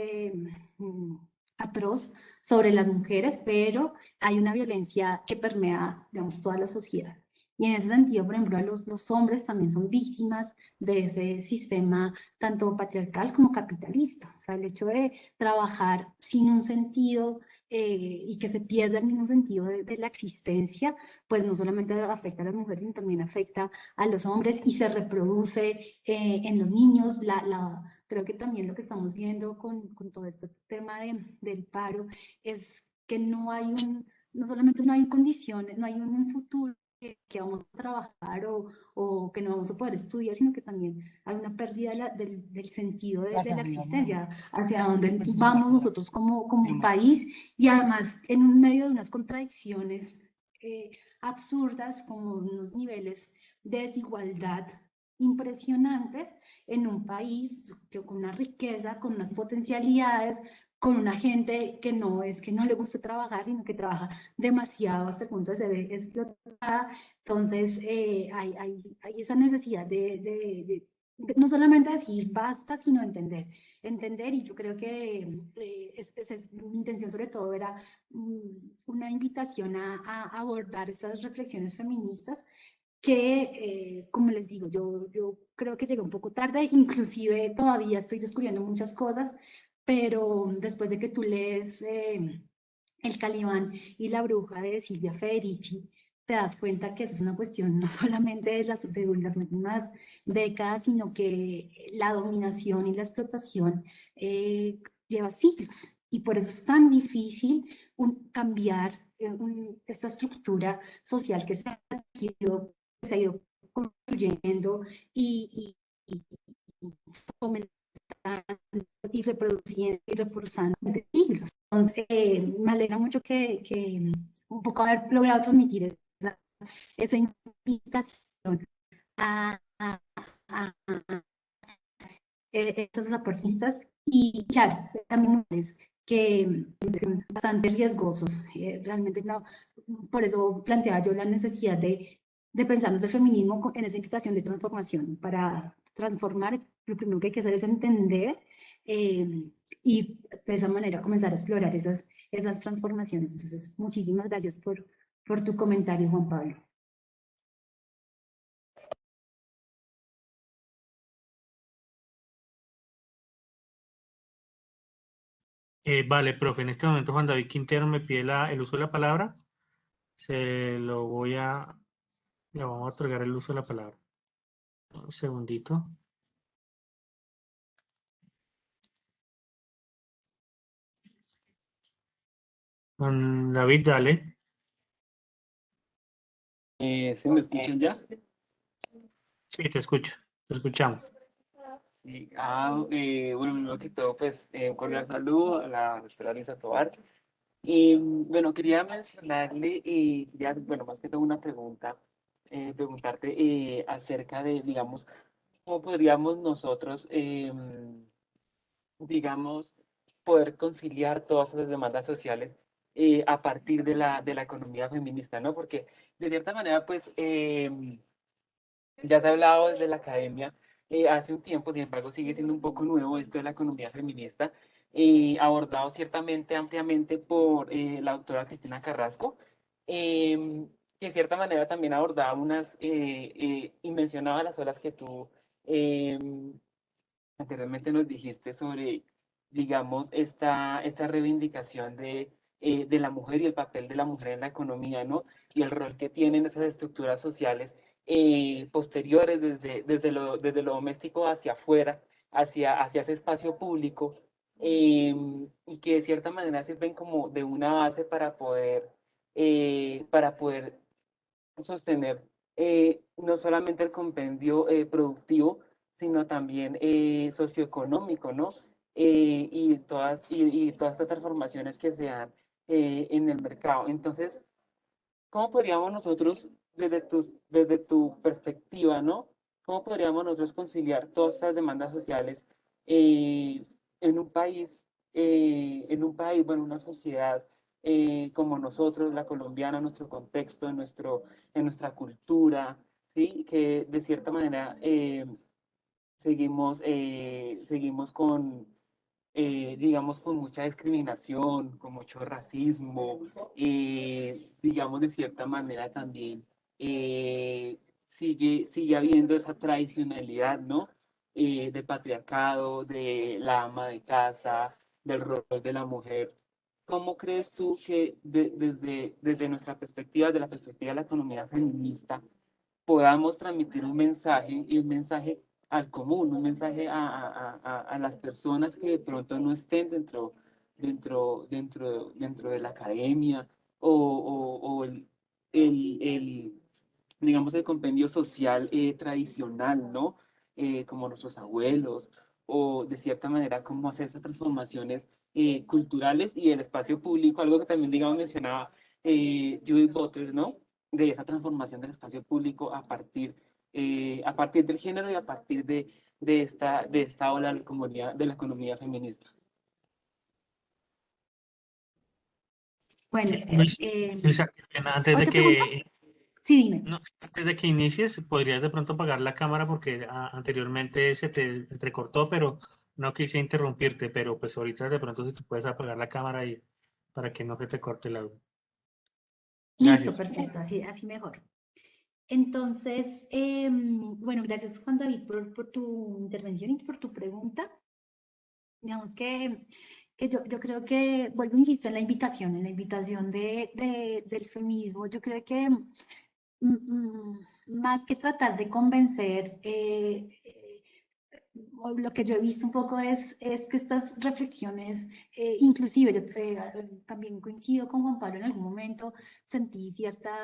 atroz sobre las mujeres, pero hay una violencia que permea, digamos, toda la sociedad. Y en ese sentido, por ejemplo, los hombres también son víctimas de ese sistema tanto patriarcal como capitalista. O sea, el hecho de trabajar sin un sentido y que se pierda el mismo sentido de la existencia, pues no solamente afecta a las mujeres, sino también afecta a los hombres y se reproduce en los niños. Creo que también lo que estamos viendo con todo este tema del paro es que no solamente no hay condiciones, no hay un futuro que vamos a trabajar o que no vamos a poder estudiar, sino que también hay una pérdida del sentido de la existencia, hacia dónde vamos nosotros como país, y además en un medio de unas contradicciones absurdas, como unos niveles de desigualdad impresionantes en un país con una riqueza, con unas potencialidades, con una gente que no es que no le guste trabajar, sino que trabaja demasiado hasta el punto de ser explotada. Entonces hay esa necesidad de no solamente decir basta, sino entender. Entender, y yo creo que esa es mi intención, sobre todo era una invitación a abordar esas reflexiones feministas que, como les digo, yo creo que llegué un poco tarde, inclusive todavía estoy descubriendo muchas cosas, pero después de que tú lees El Calibán y la bruja de Silvia Federici, te das cuenta que eso es una cuestión no solamente de las últimas décadas, sino que la dominación y la explotación lleva siglos. Y por eso es tan difícil cambiar esta estructura social que se ha ido construyendo y fomentando y reproduciendo y reforzando de siglos. Entonces, me alegra mucho que un poco haber logrado transmitir esa invitación a estos aportistas y claro, también es que son bastante riesgosos. Realmente no, por eso planteaba yo la necesidad de pensarnos el feminismo en esa invitación de transformación. Para transformar, lo primero que hay que hacer es entender y de esa manera comenzar a explorar esas transformaciones. Entonces, muchísimas gracias por tu comentario, Juan Pablo. Vale, profe, en este momento Juan David Quintero me pide el uso de la palabra. Le vamos a otorgar el uso de la palabra. Un segundito. Juan David, dale. ¿Sí me escuchan ya? Sí, te escucho, te escuchamos. Sí. Bueno, primero que todo, pues, un cordial saludo a la doctora Lisa Tovar. Y bueno, quería mencionarle, bueno, más que todo una pregunta, preguntarte acerca de, digamos, cómo podríamos nosotros, digamos, poder conciliar todas esas demandas sociales a partir de la economía feminista, ¿no? Porque de cierta manera, pues, ya se ha hablado desde la academia hace un tiempo, sin embargo sigue siendo un poco nuevo esto de la economía feminista, abordado ciertamente ampliamente por la doctora Cristina Carrasco, que de cierta manera también abordaba y mencionaba las olas que tú anteriormente nos dijiste sobre, digamos, esta reivindicación de la mujer y el papel de la mujer en la economía, ¿no? Y el rol que tienen esas estructuras sociales posteriores desde lo doméstico hacia afuera, hacia ese espacio público, y que de cierta manera sirven como de una base para poder sostener no solamente el compendio productivo, sino también socioeconómico, ¿no? Y todas estas transformaciones que se dan en el mercado. Entonces, ¿cómo podríamos nosotros, desde tu perspectiva, ¿no? ¿Cómo podríamos nosotros conciliar todas estas demandas sociales eh, en un país, bueno, una sociedad como nosotros, la colombiana, nuestro contexto, en nuestra cultura, ¿sí? Que de cierta manera seguimos digamos, con mucha discriminación, con mucho racismo, digamos, de cierta manera también sigue habiendo esa tradicionalidad, ¿no? De patriarcado, de la ama de casa, del rol de la mujer. ¿Cómo crees tú que desde nuestra perspectiva, de la perspectiva de la economía feminista, podamos transmitir un mensaje y un mensaje al común, un mensaje a las personas que de pronto no estén dentro de la academia o digamos, el compendio social tradicional, ¿no? Como nuestros abuelos, o de cierta manera cómo hacer esas transformaciones culturales y el espacio público, algo que también, digamos, mencionaba Judith Butler, ¿no? De esa transformación del espacio público a partir del género y a partir de esta ola de la economía feminista. Bueno, Luisa, qué pena, antes de ¿otra pregunta? que Sí, dime. No, antes de que inicies, podrías de pronto apagar la cámara porque anteriormente se te entrecortó, pero no quise interrumpirte, pero pues ahorita de pronto si tú puedes apagar la cámara y para que no se te corte el audio. Listo, Gracias. perfecto, así mejor. Entonces, bueno, gracias Juan David por tu intervención y por tu pregunta. Digamos que yo creo que, vuelvo, insisto, en la invitación del feminismo. Yo creo que más que tratar de convencer, o lo que yo he visto un poco es que estas reflexiones, inclusive yo también coincido con Juan Pablo, en algún momento sentí cierta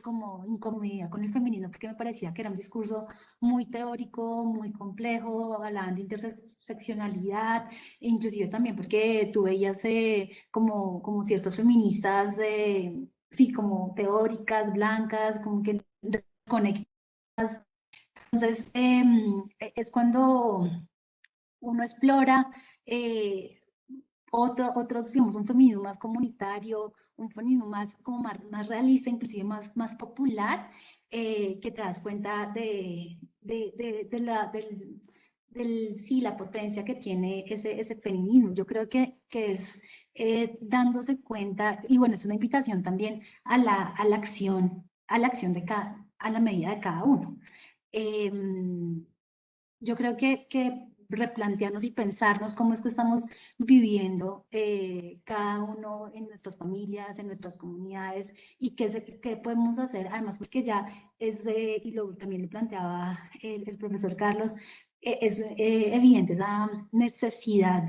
como incomodidad con el feminismo porque me parecía que era un discurso muy teórico, muy complejo, hablaban de interseccionalidad, e inclusive también porque tú veías como ciertas feministas, sí, como teóricas, blancas, como que conectadas. Entonces, es cuando uno explora otros, digamos, un feminismo más comunitario, un feminismo más, como más realista, inclusive más popular, que te das cuenta sí, la potencia que tiene ese feminismo. Yo creo que es dándose cuenta, y bueno, es una invitación también a la acción, a la medida de cada uno. Yo creo que replantearnos y pensarnos cómo es que estamos viviendo cada uno en nuestras familias, en nuestras comunidades, y qué podemos hacer, además porque ya y también lo planteaba el profesor Carlos, es evidente esa necesidad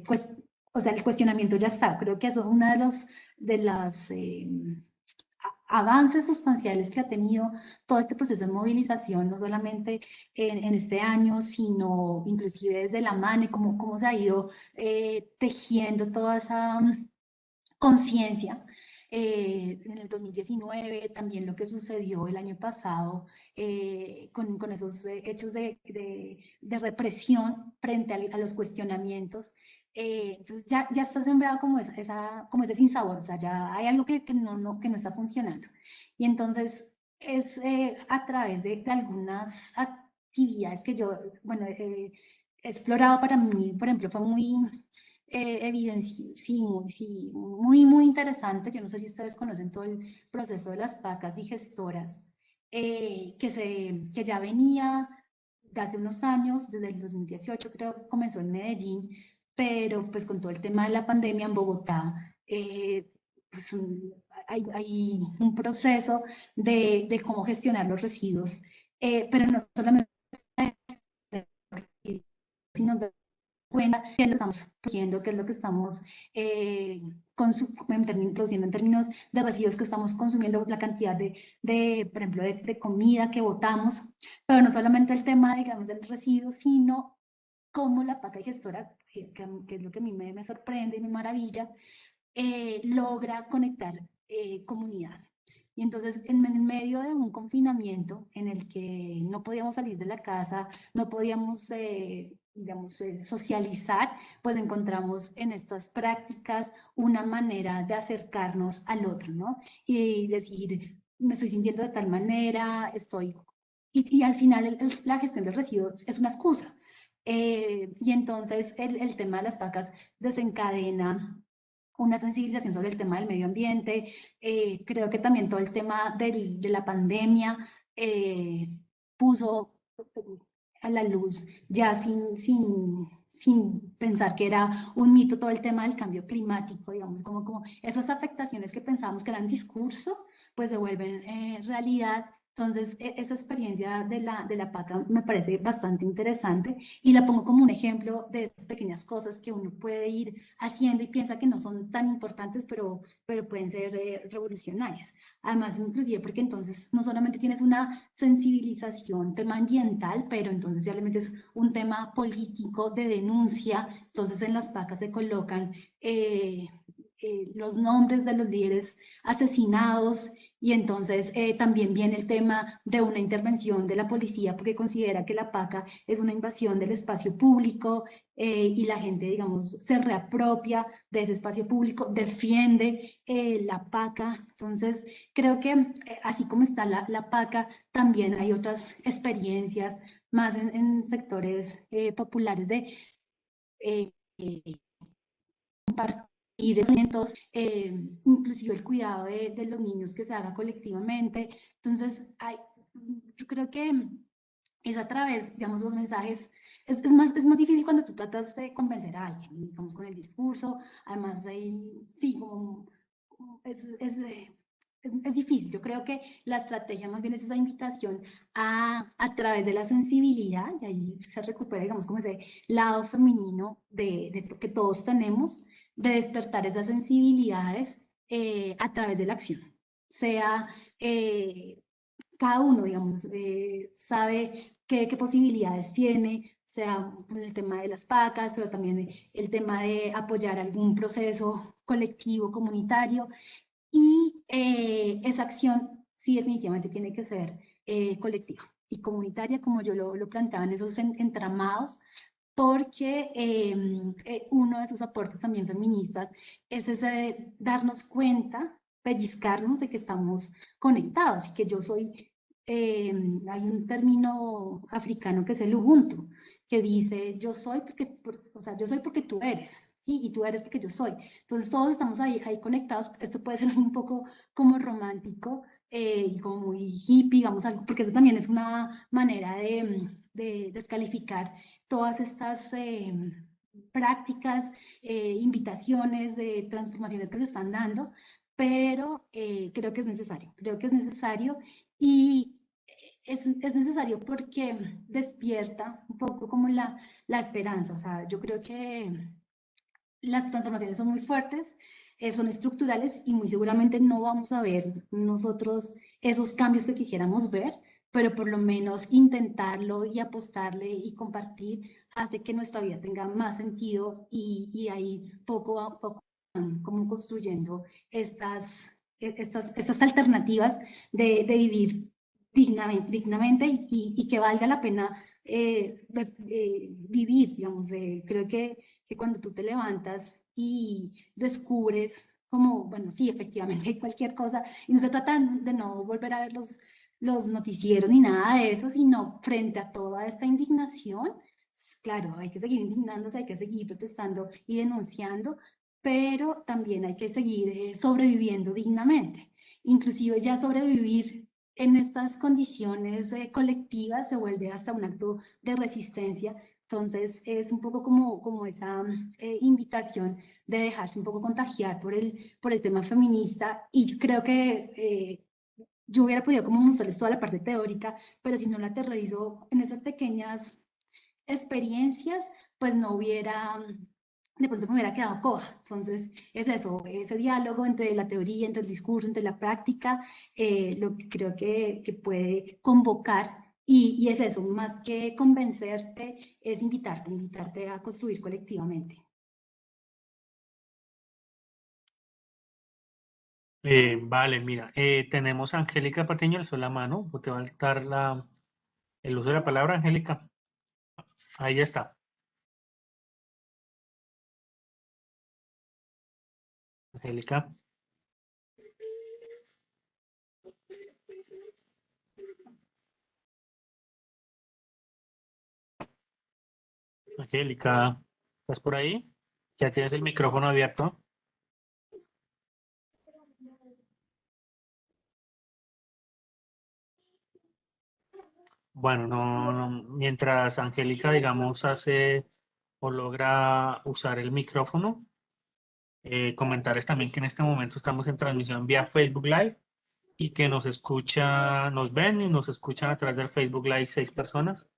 pues, o sea, el cuestionamiento ya está. Creo que eso es una de las avances sustanciales que ha tenido todo este proceso de movilización, no solamente en este año, sino inclusive desde la mano, y cómo se ha ido tejiendo toda esa conciencia. En el 2019, también lo que sucedió el año pasado con esos hechos de represión frente a los cuestionamientos. Entonces ya está sembrado como ese sinsabor, o sea, ya hay algo que no está funcionando. Y entonces es a través de algunas actividades que yo, bueno, he explorado. Para mí, por ejemplo, fue muy sí, muy interesante. Yo no sé si ustedes conocen todo el proceso de las pacas digestoras, que ya venía de hace unos años, desde el 2018 creo que comenzó en Medellín, pero pues con todo el tema de la pandemia en Bogotá, pues hay un proceso de cómo gestionar los residuos, pero no solamente sino cuenta qué es lo que estamos produciendo, qué es lo que estamos produciendo en términos de residuos que estamos consumiendo, la cantidad por ejemplo, de comida que botamos, pero no solamente el tema, digamos, del residuo, sino cómo la paca digestora, que es lo que a mí me sorprende y me maravilla, logra conectar comunidad. Y entonces, en medio de un confinamiento en el que no podíamos salir de la casa, no podíamos, digamos, socializar, pues encontramos en estas prácticas una manera de acercarnos al otro, ¿no? Y decir, me estoy sintiendo de tal manera, y al final la gestión del residuo es una excusa. Y entonces el tema de las vacas desencadena una sensibilización sobre el tema del medio ambiente. Creo que también todo el tema de la pandemia puso a la luz, ya sin pensar que era un mito, todo el tema del cambio climático, digamos, como esas afectaciones que pensábamos que eran discurso, pues se vuelven realidad. Entonces, esa experiencia de la PACA me parece bastante interesante, y la pongo como un ejemplo de esas pequeñas cosas que uno puede ir haciendo y piensa que no son tan importantes, pero pueden ser revolucionarias. Además, inclusive porque entonces no solamente tienes una sensibilización, tema ambiental, pero entonces ya le metes un tema político de denuncia. Entonces en las PACas se colocan los nombres de los líderes asesinados, Y entonces también viene el tema de una intervención de la policía porque considera que la paca es una invasión del espacio público y la gente, digamos, se reapropia de ese espacio público, defiende la paca. Entonces, creo que así como está la paca, también hay otras experiencias más en sectores populares de compartir eventos, inclusive el cuidado de los niños que se haga colectivamente. Entonces, yo creo que es a través, digamos, los mensajes, es más difícil cuando tú tratas de convencer a alguien, digamos, con el discurso, además ahí, sí, como, es difícil. Yo creo que la estrategia más bien es esa invitación a través de la sensibilidad, y ahí se recupera, digamos, como ese lado femenino que todos tenemos, de despertar esas sensibilidades a través de la acción, sea cada uno, digamos, sabe qué posibilidades tiene, sea el tema de las pacas, pero también el tema de apoyar algún proceso colectivo, comunitario, y esa acción sí definitivamente tiene que ser colectiva y comunitaria, como yo lo planteaba en esos entramados, porque uno de sus aportes también feministas es ese de darnos cuenta, pellizcarnos de que estamos conectados y que yo soy, hay un término africano que es el Ubuntu, que dice yo soy o sea, yo soy porque tú eres, ¿sí? Y tú eres porque yo soy. Entonces todos estamos ahí conectados. Esto puede ser un poco como romántico y como muy hippie, digamos, algo, porque eso también es una manera de descalificar todas estas prácticas, invitaciones, transformaciones que se están dando, pero creo que es necesario y es necesario porque despierta un poco como la esperanza. O sea, yo creo que las transformaciones son muy fuertes, son estructurales y muy seguramente no vamos a ver nosotros esos cambios que quisiéramos ver, pero por lo menos intentarlo y apostarle y compartir hace que nuestra vida tenga más sentido y ahí poco a poco como construyendo estas alternativas de vivir dignamente y que valga la pena vivir, digamos. Creo que cuando tú te levantas y descubres como, bueno, sí, efectivamente hay cualquier cosa, y no se trata de no volver a ver los noticieros ni nada de eso, sino frente a toda esta indignación, claro, hay que seguir indignándose, hay que seguir protestando y denunciando, pero también hay que seguir sobreviviendo dignamente. Inclusive ya sobrevivir en estas condiciones colectivas se vuelve hasta un acto de resistencia. Entonces es un poco como esa invitación de dejarse un poco contagiar por el tema feminista, y yo creo que yo hubiera podido como mostrarles toda la parte teórica, pero si no la aterrizo en esas pequeñas experiencias, pues no hubiera, de pronto me hubiera quedado coja. Entonces, es eso, ese diálogo entre la teoría, entre el discurso, entre la práctica, lo que creo que puede convocar, y es eso, más que convencerte, es invitarte a construir colectivamente. Vale, mira, tenemos a Angélica Patiño, alzó la mano, te va a dar el uso de la palabra, Angélica. Ahí ya está. Angélica. Angélica, ¿estás por ahí? Ya tienes el micrófono abierto. Bueno, mientras Angélica, digamos, hace o logra usar el micrófono, comentarles también que en este momento estamos en transmisión vía Facebook Live y que nos ven y nos escuchan a través del Facebook Live 6 personas.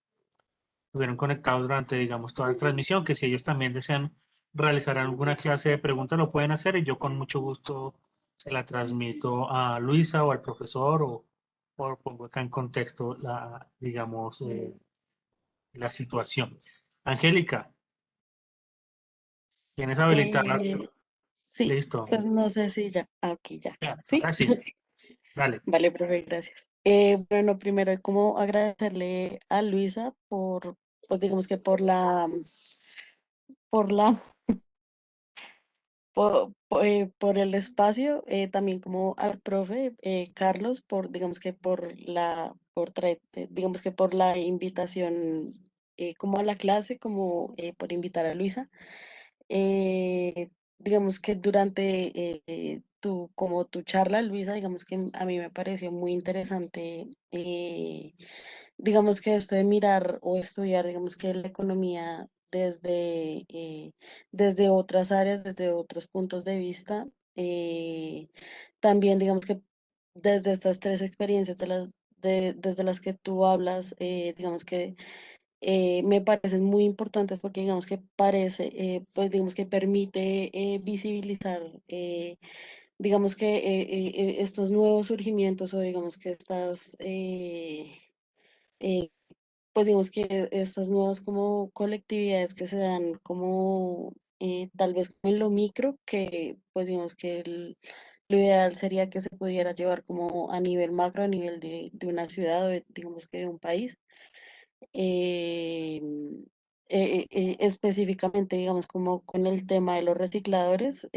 Estuvieron conectados durante, digamos, toda la transmisión, que si ellos también desean realizar alguna clase de preguntas lo pueden hacer y yo con mucho gusto se la transmito a Luisa o al profesor o pongo acá en contexto digamos, la situación. Angélica, ¿tienes habilitada? Sí, Listo. pues no sé si ya, aquí ya. Ya, ¿Sí? ahora sí. Dale. Vale, profe, gracias. Bueno, primero, como agradecerle a Luisa pues digamos que por la, por el espacio, también como al profe Carlos, digamos que digamos que por la invitación, como a la clase, como por invitar a Luisa. Digamos que durante como tu charla, Luisa, digamos que a mí me pareció muy interesante, digamos que esto de mirar o estudiar, digamos que la economía desde otras áreas, desde otros puntos de vista. También, digamos que desde estas tres experiencias desde las que tú hablas, digamos que me parecen muy importantes porque digamos que pues digamos que permite visibilizar, digamos que estos nuevos surgimientos o digamos que eh, pues digamos que estas nuevas como colectividades que se dan como tal vez en lo micro, que pues digamos que lo ideal sería que se pudiera llevar como a nivel macro, a nivel de una ciudad o digamos que de un país. eh, Específicamente, digamos, como con el tema de los recicladores,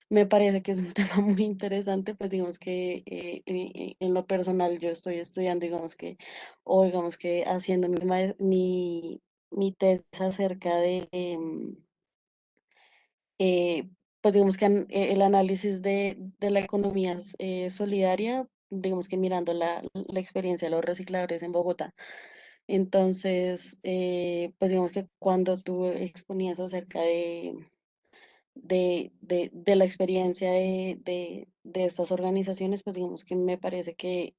me parece que es un tema muy interesante, pues digamos que en lo personal yo estoy estudiando, digamos que, o digamos que haciendo mi tesis acerca pues digamos que el análisis de la economía solidaria, digamos que mirando la experiencia de los recicladores en Bogotá. Entonces, pues digamos que cuando tú exponías acerca de la experiencia de estas organizaciones, pues digamos que me parece que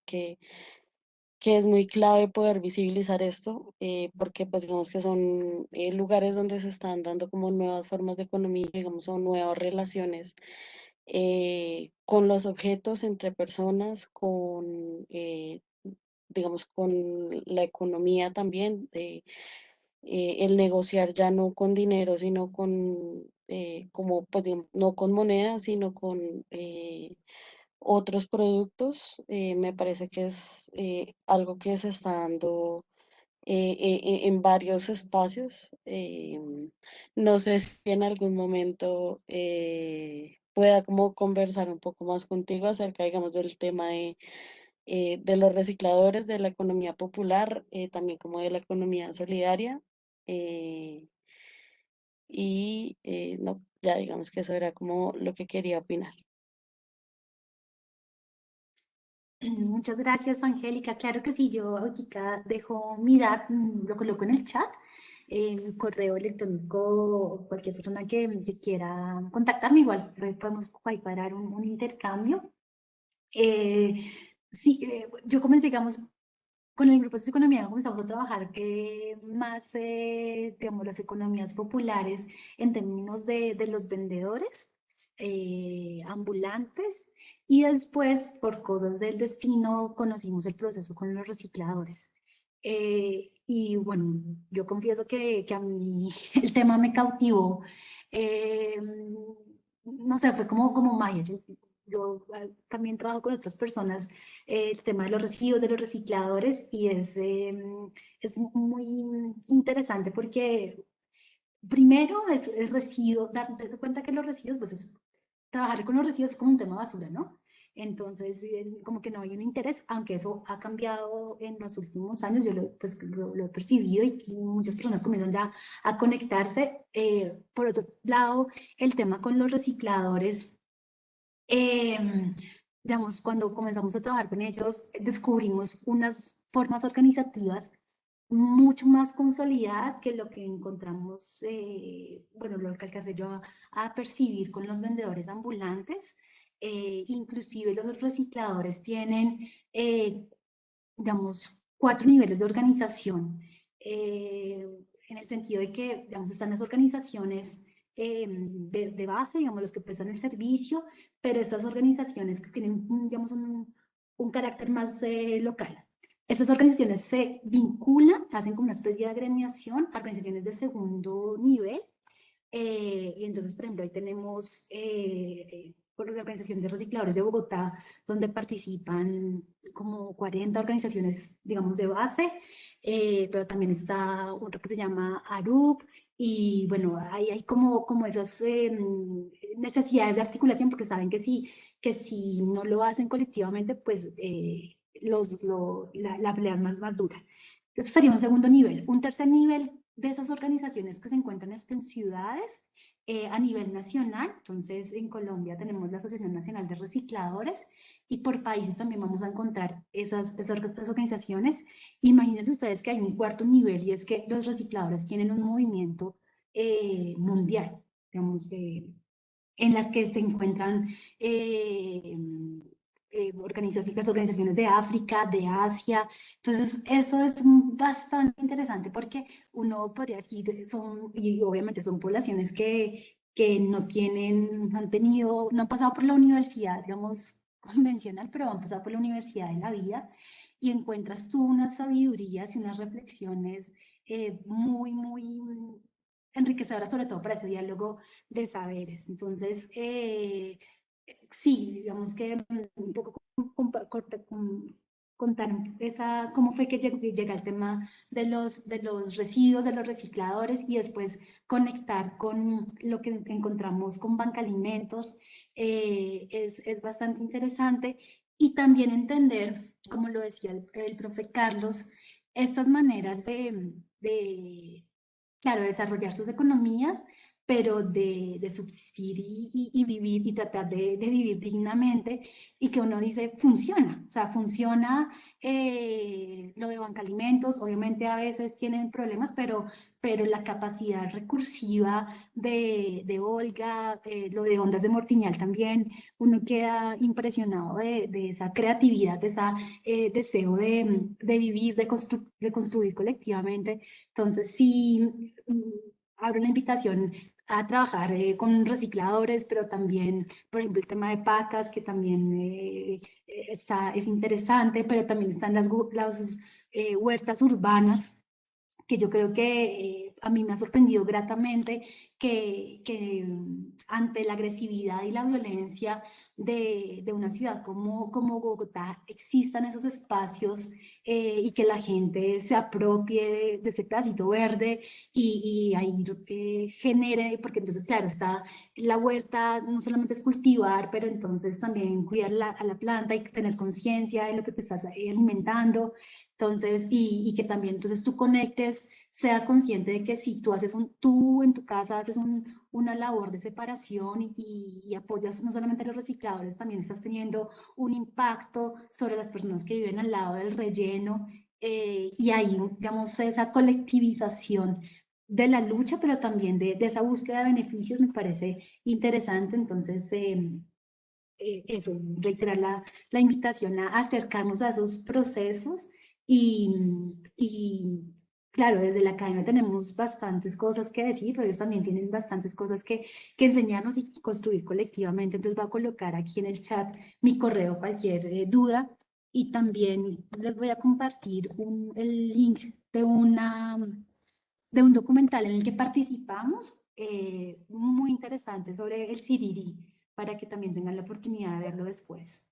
es muy clave poder visibilizar esto, porque pues digamos que son lugares donde se están dando como nuevas formas de economía, digamos, son nuevas relaciones con los objetos entre personas, digamos, con la economía también, el negociar ya no con dinero, sino como, pues, digamos, no con moneda, sino con otros productos. Me parece que es algo que se está dando en varios espacios. No sé si en algún momento pueda como conversar un poco más contigo acerca, digamos, del tema de los recicladores, de la economía popular, también como de la economía solidaria. eh, no, ya digamos que eso era como lo que quería opinar. Muchas gracias, Angélica. Claro que sí, yo ahorita dejo mi lo coloco en el chat, mi correo electrónico, cualquier persona que quiera contactarme, igual podemos parar un intercambio. Sí, yo comencé, digamos, con el grupo de Economía comenzamos a trabajar más, digamos, las economías populares en términos de los vendedores ambulantes, y después, por cosas del destino, conocimos el proceso con los recicladores. Y bueno, yo confieso que a mí el tema me cautivó. Eh, no sé, fue como magia. Yo también trabajo con otras personas el tema de los residuos, de los recicladores, y es muy interesante porque primero es residuo, darse cuenta que los residuos, pues trabajar con los residuos es como un tema basura, ¿no? Entonces, como que no hay un interés, aunque eso ha cambiado en los últimos años, yo pues, lo he percibido y muchas personas comienzan ya a conectarse. Por otro lado, el tema con los recicladores, digamos, cuando comenzamos a trabajar con ellos, descubrimos unas formas organizativas mucho más consolidadas que lo que encontramos, bueno, lo que alcancé yo a percibir con los vendedores ambulantes. Inclusive los recicladores tienen, digamos, 4 niveles de organización, en el sentido de que, digamos, están las organizaciones de base, digamos, los que prestan el servicio, pero estas organizaciones que tienen, digamos, un carácter más local. Estas organizaciones se vinculan, hacen como una especie de agremiación a organizaciones de segundo nivel. Y entonces, por ejemplo, ahí tenemos por la Organización de Recicladores de Bogotá, donde participan como 40 organizaciones, digamos, de base, pero también está otro que se llama ARUP, y bueno, hay como esas necesidades de articulación, porque saben que si no lo hacen colectivamente, pues la pelea es más dura. Ese sería un segundo nivel. Un tercer nivel de esas organizaciones que se encuentran en ciudades a nivel nacional. Entonces, en Colombia tenemos la Asociación Nacional de Recicladores y por países también vamos a encontrar esas organizaciones. Imagínense ustedes que hay un cuarto nivel y es que los recicladores tienen un movimiento mundial, digamos, en las que se encuentran organizaciones de África, de Asia. Entonces, eso es bastante interesante porque uno podría decir, y obviamente son poblaciones que no no han pasado por la universidad, digamos, convencional, pero han pasado por la universidad de la vida y encuentras tú unas sabidurías y unas reflexiones muy enriquecedoras, sobre todo para ese diálogo de saberes. Entonces, sí, digamos que un poco contar cómo fue que llega el tema de los residuos, de los recicladores y después conectar con lo que encontramos con Banca Alimentos, es bastante interesante y también entender, como lo decía el profe Carlos, estas maneras claro, desarrollar sus economías, pero de subsistir y vivir y tratar de vivir dignamente y que uno dice, funciona, o sea, funciona lo de Banca Alimentos, obviamente a veces tienen problemas, pero la capacidad recursiva de Olga, lo de Ondas de Mortiñal también, uno queda impresionado de esa creatividad, de ese deseo de vivir, de construir colectivamente. Entonces, sí, abro una invitación a trabajar con recicladores, pero también, por ejemplo, el tema de pacas, que también es interesante, pero también están las huertas urbanas, que yo creo que a mí me ha sorprendido gratamente que ante la agresividad y la violencia de una ciudad como Bogotá existan esos espacios y que la gente se apropie de ese pedacito verde y ahí genere, porque entonces, claro, está la huerta, no solamente es cultivar, pero entonces también cuidar a la planta y tener conciencia de lo que te estás alimentando. Entonces, y que también entonces tú conectes, seas consciente de que si tú en tu casa haces una labor de separación y apoyas no solamente a los recicladores, también estás teniendo un impacto sobre las personas que viven al lado del relleno y ahí, digamos, esa colectivización de la lucha, pero también de esa búsqueda de beneficios me parece interesante. Entonces, eso, reiterar la invitación a acercarnos a esos procesos y claro, desde la academia tenemos bastantes cosas que decir, pero ellos también tienen bastantes cosas que enseñarnos y construir colectivamente. Entonces voy a colocar aquí en el chat mi correo, cualquier duda, y también les voy a compartir el link de un documental en el que participamos, muy interesante sobre el Sirirí, para que también tengan la oportunidad de verlo después.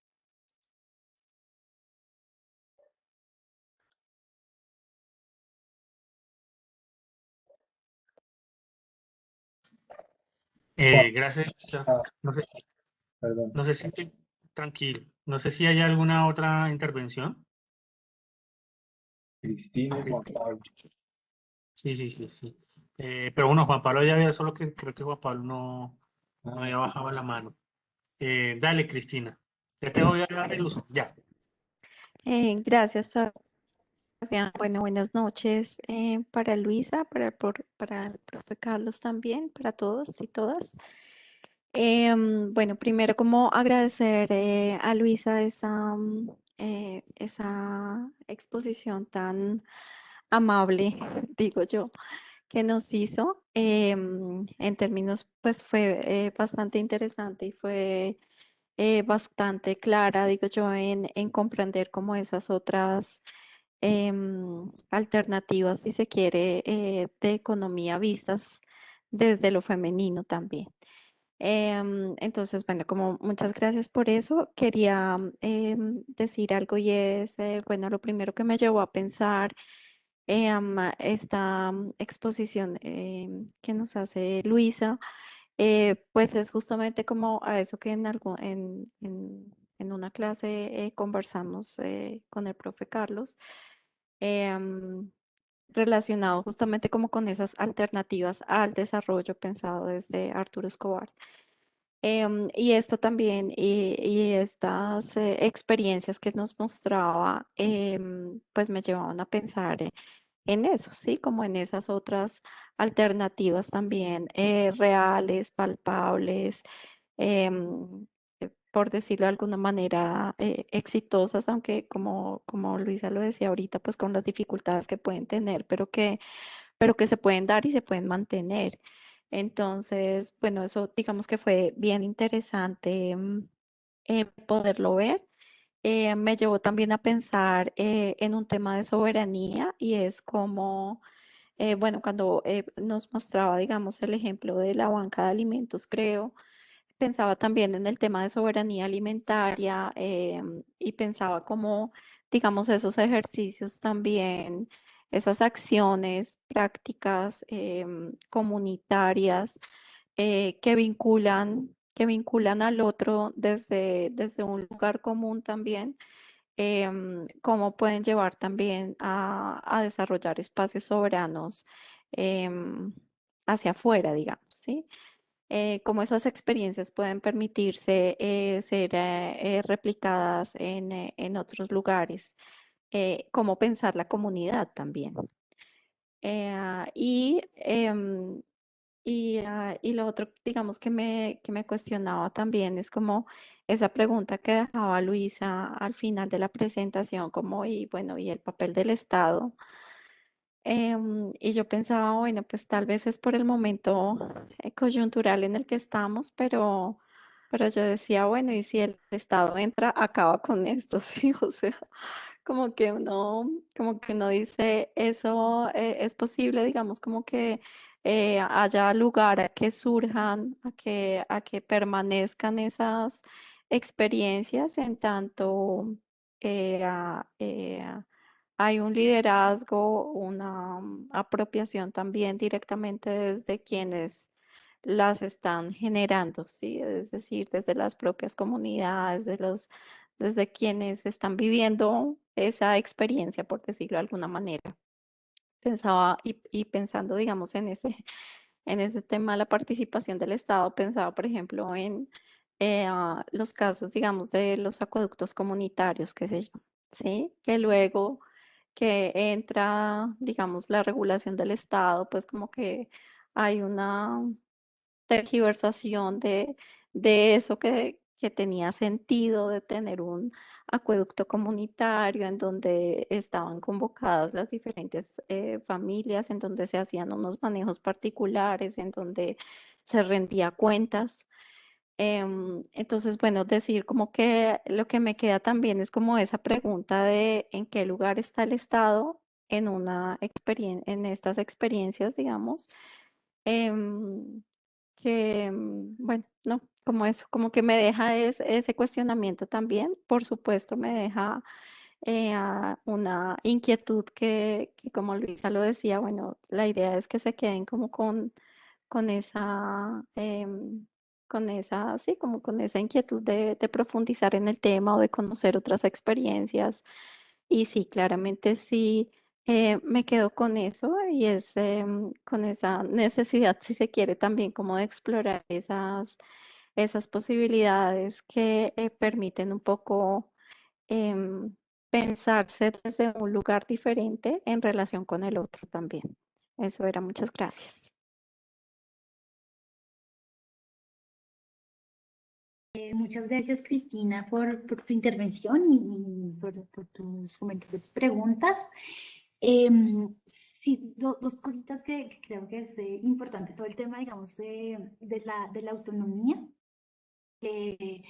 Gracias. Ah, No sé, perdón. no sé si tranquilo. No sé si hay alguna otra intervención. Cristina y Juan Pablo. Sí, sí, sí, sí. Pero bueno, Juan Pablo ya había, solo que creo que Juan Pablo no había bajado la mano. Dale, Cristina. Ya te voy a dar el uso. Ya. Gracias, Fabián. Bueno, buenas noches para Luisa, para el profe Carlos también, para todos y todas. Bueno, primero como agradecer a Luisa esa exposición tan amable, digo yo, que nos hizo. En términos, pues fue bastante interesante y fue bastante clara, digo yo, en comprender como esas otras alternativas, si se quiere, de economía vistas desde lo femenino también. Entonces, bueno, como muchas gracias por eso. Quería decir algo y es, bueno, lo primero que me llevó a pensar esta exposición que nos hace Luisa, pues es justamente como a eso que en una clase conversamos con el profe Carlos, em, relacionado justamente como con esas alternativas al desarrollo pensado desde Arturo Escobar. Y esto también, y estas experiencias que nos mostraba, pues me llevaban a pensar en eso, ¿sí? Como en esas otras alternativas también reales, palpables, por decirlo de alguna manera, exitosas, aunque como Luisa lo decía ahorita, pues con las dificultades que pueden tener, pero que se pueden dar y se pueden mantener. Entonces, bueno, eso digamos que fue bien interesante poderlo ver. Me llevó también a pensar en un tema de soberanía y es como, bueno, cuando nos mostraba, digamos, el ejemplo de la banca de alimentos, creo, pensaba también en el tema de soberanía alimentaria y pensaba como, digamos, esos ejercicios también, esas acciones prácticas comunitarias que vinculan al otro desde un lugar común también, cómo pueden llevar también a desarrollar espacios soberanos em, hacia afuera, digamos, ¿sí? Cómo esas experiencias pueden permitirse ser replicadas en otros lugares, cómo pensar la comunidad también. Y, y lo otro, digamos, que me cuestionaba también es como esa pregunta que dejaba Luisa al final de la presentación, como, y bueno, y el papel del Estado. Y yo pensaba, bueno, pues tal vez es por el momento coyuntural en el que estamos, pero yo decía, bueno, y si el Estado entra, acaba con esto, ¿sí? O sea, como que uno dice, eso es posible, digamos, como que haya lugar a que surjan, a que permanezcan esas experiencias en tanto hay un liderazgo, una apropiación también directamente desde quienes las están generando, ¿sí? Es decir, desde las propias comunidades, desde quienes están viviendo esa experiencia, por decirlo de alguna manera. Pensaba y pensando, digamos, en ese tema de la participación del Estado, pensaba, por ejemplo, en los casos, digamos, de los acueductos comunitarios, qué sé yo, ¿sí? Que luego que entra, digamos, la regulación del Estado, pues como que hay una tergiversación de eso que tenía sentido de tener un acueducto comunitario en donde estaban convocadas las diferentes familias, en donde se hacían unos manejos particulares, en donde se rendía cuentas. Entonces, bueno, decir como que lo que me queda también es como esa pregunta de en qué lugar está el Estado en en estas experiencias, digamos. Em, bueno, no, como eso, como que me deja ese cuestionamiento también. Por supuesto, me deja una inquietud que, como Luisa lo decía, bueno, la idea es que se queden como con esa, sí, como con esa inquietud de profundizar en el tema o de conocer otras experiencias. Y sí, claramente sí, me quedo con eso y es con esa necesidad, si se quiere, también como de explorar esas posibilidades que permiten un poco em, pensarse desde un lugar diferente en relación con el otro también. Eso era, muchas gracias. Muchas gracias, Cristina, por tu intervención y por tus comentarios y preguntas. Sí, dos cositas que creo que es importante, todo el tema, digamos, de la autonomía. Sí,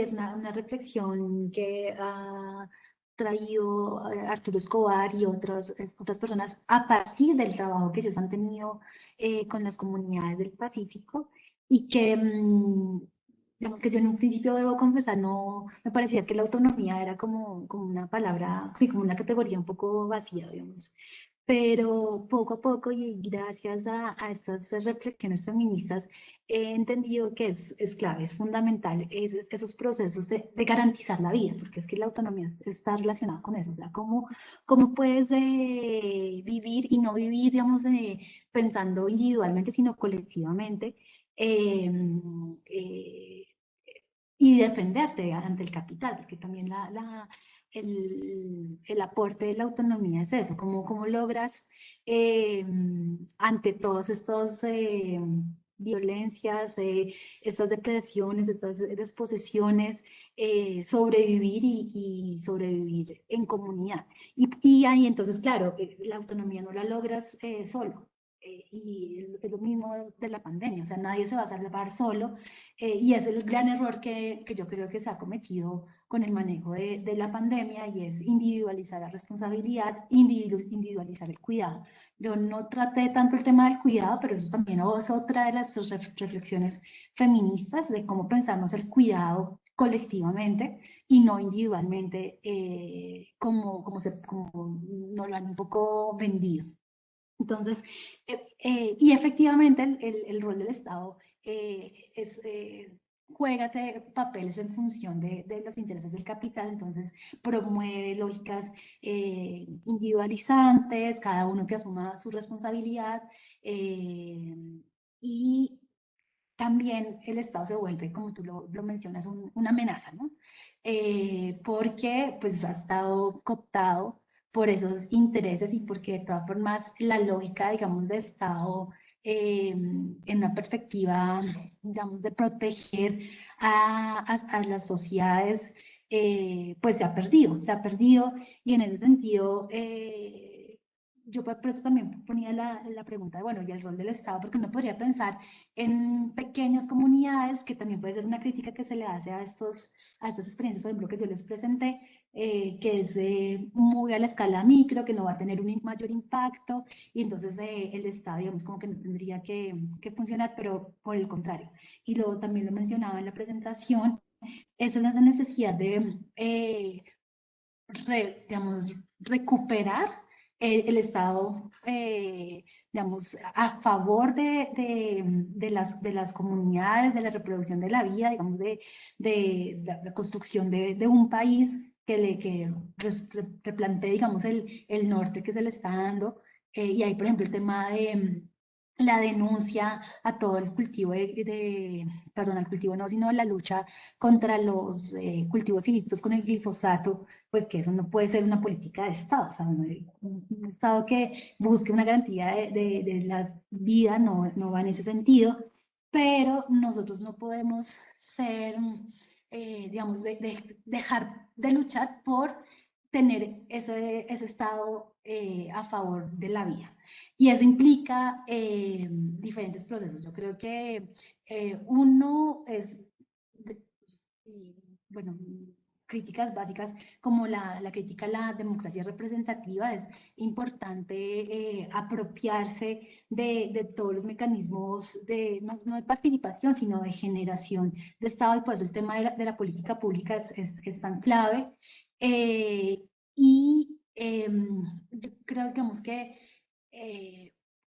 es una reflexión que ha traído Arturo Escobar y otras personas a partir del trabajo que ellos han tenido con las comunidades del Pacífico. y que, digamos que yo en un principio debo confesar, no me parecía que la autonomía era como una palabra, sí, como una categoría un poco vacía, digamos. Pero poco a poco y gracias a estas reflexiones feministas he entendido que es clave, es fundamental esos procesos de garantizar la vida, porque es que la autonomía está relacionada con eso, o sea, cómo puedes vivir y no vivir, digamos, pensando individualmente, sino colectivamente, eh, eh, y defenderte ante el capital, porque también el aporte de la autonomía es eso, cómo logras ante todos estos violencias, estas depredaciones, estas desposesiones, sobrevivir y sobrevivir en comunidad. Y ahí entonces, claro, la autonomía no la logras solo. Y es lo mismo de la pandemia, o sea, nadie se va a salvar solo, y es el gran error que yo creo que se ha cometido con el manejo de la pandemia, y es individualizar la responsabilidad, individualizar el cuidado. Yo no traté tanto el tema del cuidado, pero eso también es otra de las reflexiones feministas de cómo pensarnos el cuidado colectivamente y no individualmente, como nos lo han un poco vendido. Entonces, y efectivamente el rol del Estado juega ese papeles en función de los intereses del capital, entonces promueve lógicas individualizantes, cada uno que asuma su responsabilidad, y también el Estado se vuelve, como tú lo mencionas, una amenaza, ¿no? Porque pues ha estado cooptado por esos intereses y porque de todas formas la lógica, digamos, de Estado en una perspectiva, digamos, de proteger a las sociedades, pues se ha perdido y en ese sentido yo por eso también ponía la pregunta de, bueno, y el rol del Estado, porque uno podría pensar en pequeñas comunidades, que también puede ser una crítica que se le hace a estas experiencias, por ejemplo, que yo les presenté, que es muy a la escala micro, que no va a tener un mayor impacto, y entonces el Estado, digamos, como que no tendría que funcionar, pero por el contrario. Y luego también lo mencionaba en la presentación, esa es la necesidad de, digamos, recuperar el Estado, digamos, a favor de las comunidades, de la reproducción de la vida, digamos, de la construcción de un país que replantee, digamos, el norte que se le está dando. Y ahí, por ejemplo, el tema de la denuncia a todo el cultivo perdón, al cultivo no, sino la lucha contra los cultivos ilícitos con el glifosato, pues que eso no puede ser una política de Estado, o sea, un Estado que busque una garantía de la vida no va en ese sentido, pero nosotros no podemos ser, digamos, dejar de luchar por tener ese Estado a favor de la vida. Y eso implica diferentes procesos. Yo creo que uno es, bueno, críticas básicas como la crítica a la democracia representativa. Es importante apropiarse de todos los mecanismos no de participación, sino de generación de Estado, y pues el tema de la política pública es tan clave. Y yo creo, digamos, que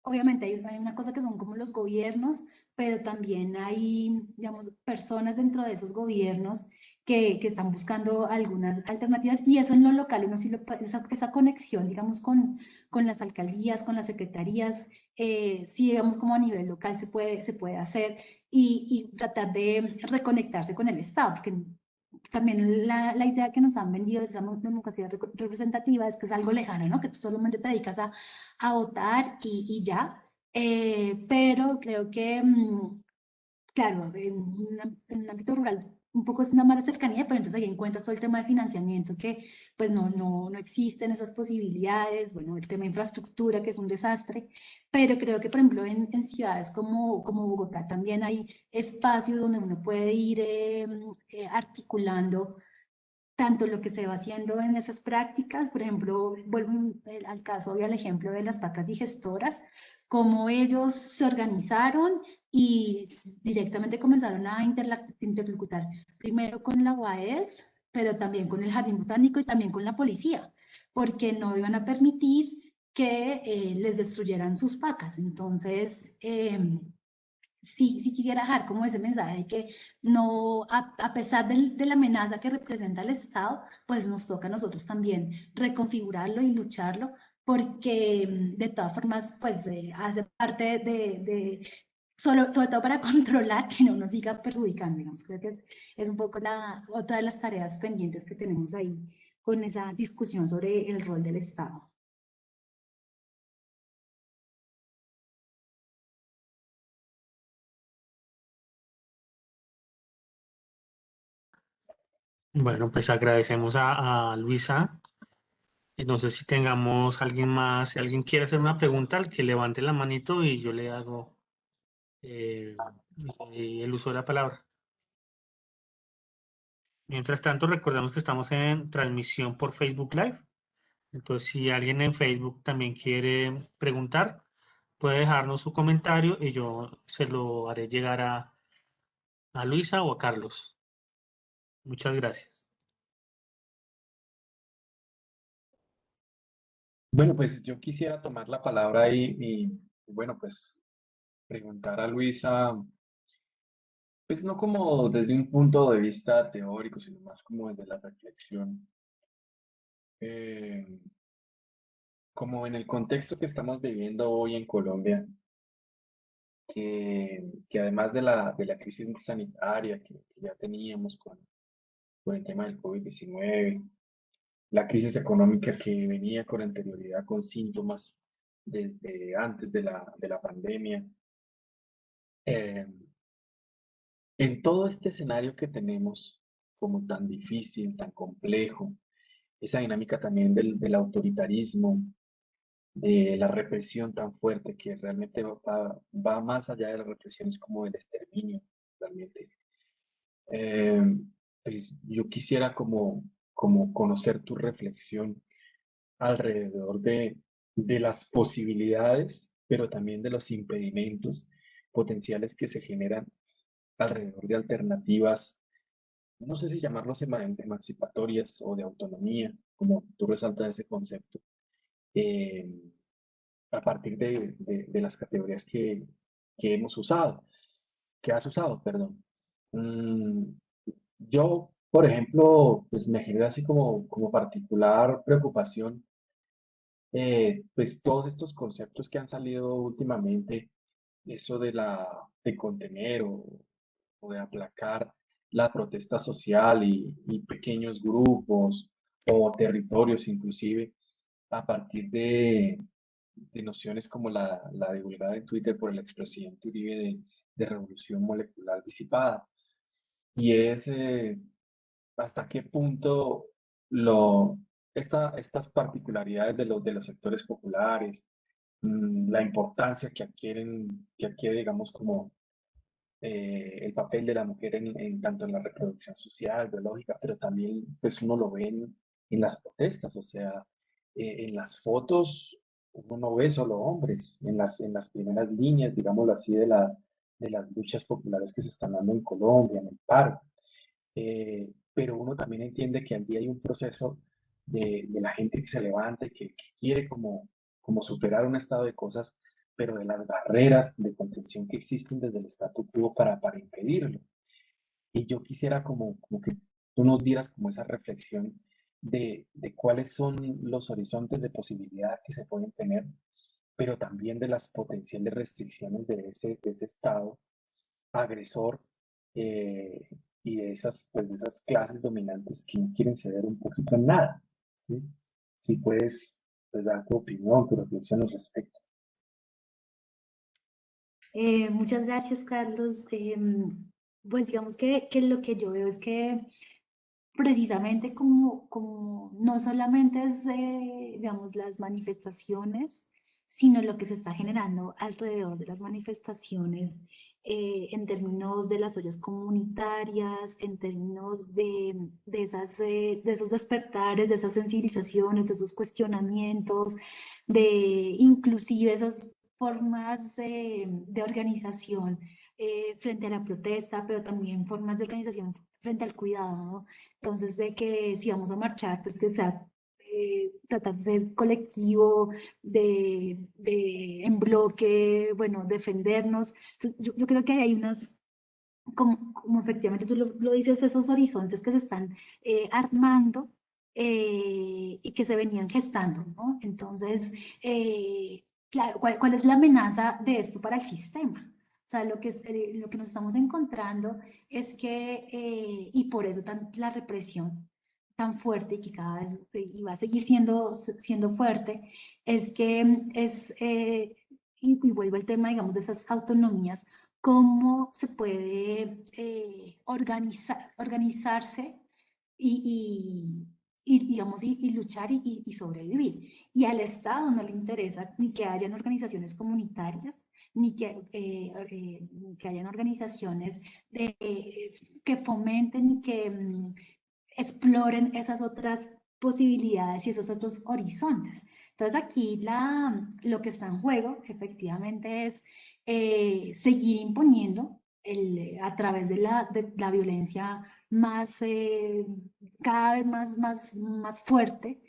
obviamente hay una cosa que son como los gobiernos, pero también hay, digamos, personas dentro de esos gobiernos que están buscando algunas alternativas, y eso en lo local, uno sí esa conexión, digamos, con las alcaldías, con las secretarías, sí, digamos, como a nivel local se puede hacer, y tratar de reconectarse con el Estado, porque también la idea que nos han vendido de esa democracia representativa es que es algo lejano, ¿no? Que tú solamente te dedicas a votar y ya. Pero creo que, claro, en un ámbito rural un poco es una mala cercanía, pero entonces ahí encuentras todo el tema de financiamiento que pues no existen esas posibilidades, bueno, el tema de infraestructura que es un desastre, pero creo que por ejemplo en ciudades como Bogotá también hay espacios donde uno puede ir articulando tanto lo que se va haciendo en esas prácticas, por ejemplo, vuelvo al caso y al ejemplo de las vacas digestoras, cómo ellos se organizaron y directamente comenzaron a interlocutar primero con la UAES, pero también con el Jardín Botánico y también con la policía, porque no iban a permitir que les destruyeran sus pacas. Entonces, sí quisiera dejar como ese mensaje de que no, a pesar de la amenaza que representa el Estado, pues nos toca a nosotros también reconfigurarlo y lucharlo, porque de todas formas, pues hace parte sobre todo para controlar que no nos siga perjudicando, digamos. Creo que es un poco otra de las tareas pendientes que tenemos ahí con esa discusión sobre el rol del Estado. Bueno, pues agradecemos a Luisa. No sé si tengamos alguien más, si alguien quiere hacer una pregunta, al que levante la manito y yo le hago el uso de la palabra. Mientras tanto, recordemos que estamos en transmisión por Facebook Live. Entonces, si alguien en Facebook también quiere preguntar, puede dejarnos su comentario y yo se lo haré llegar a Luisa o a Carlos. Muchas gracias. Bueno, pues yo quisiera tomar la palabra ahí y, bueno, pues preguntar a Luisa, pues no como desde un punto de vista teórico, sino más como desde la reflexión. Eh, Como en el contexto que estamos viviendo hoy en Colombia, que además de la crisis sanitaria que ya teníamos con el tema del COVID-19, la crisis económica que venía con anterioridad con síntomas desde antes de la pandemia, eh, en todo este escenario que tenemos como tan difícil, tan complejo, esa dinámica también del autoritarismo, de la represión tan fuerte que realmente va más allá de la represión, es como el exterminio, realmente. Eh, pues yo quisiera como conocer tu reflexión alrededor de las posibilidades, pero también de los impedimentos potenciales que se generan alrededor de alternativas, no sé si llamarlos emancipatorias o de autonomía, como tú resaltas ese concepto, eh, a partir de las categorías que hemos usado, que has usado, perdón. Mm, yo, por ejemplo, pues me genera así como particular preocupación, pues todos estos conceptos que han salido últimamente, eso de contener o de aplacar la protesta social y pequeños grupos o territorios inclusive, a partir de nociones como la divulgada en Twitter por el expresidente Uribe de revolución molecular disipada. Y es hasta qué punto lo, estas particularidades de los sectores populares, la importancia que adquiere, digamos, como el papel de la mujer tanto en la reproducción social, biológica, pero también pues uno lo ve en las protestas, o sea, en las fotos uno no ve solo hombres, en las primeras líneas, digámoslo así, de las luchas populares que se están dando en Colombia, en el paro. Pero uno también entiende que allí hay un proceso de la gente que se levanta y que quiere como superar un estado de cosas, pero de las barreras de contención que existen desde el statu quo para impedirlo. Y yo quisiera como que tú nos dieras como esa reflexión de cuáles son los horizontes de posibilidad que se pueden tener, pero también de las potenciales restricciones de ese estado agresor, eh, y pues, de esas clases dominantes que no quieren ceder un poquito en nada, ¿sí? Si puedes, pues, dar tu opinión, tu reflexión al respecto. Muchas gracias, Carlos. Pues digamos que lo que yo veo es que precisamente como no solamente es, digamos, las manifestaciones, sino lo que se está generando alrededor de las manifestaciones, en términos de las ollas comunitarias, en términos de esos despertares, de esas sensibilizaciones, de esos cuestionamientos, de inclusive esas formas de organización frente a la protesta, pero también formas de organización frente al cuidado, ¿no? Entonces, de que si vamos a marchar, pues que sea tratar de ser colectivo, en bloque, bueno, defendernos. Entonces, yo creo que hay unas, como efectivamente tú lo dices, esos horizontes que se están armando y que se venían gestando, ¿no? Entonces, claro, ¿cuál es la amenaza de esto para el sistema? O sea, lo que nos estamos encontrando es que, y por eso la represión tan fuerte y que cada vez y va a seguir siendo fuerte, es que y vuelvo al tema, digamos, de esas autonomías, cómo se puede organizarse digamos, y luchar y sobrevivir. Y al Estado no le interesa ni que hayan organizaciones comunitarias, ni que hayan organizaciones que fomenten y que exploren esas otras posibilidades y esos otros horizontes. Entonces aquí lo que está en juego efectivamente es seguir imponiendo a través de la violencia más, cada vez más fuerte,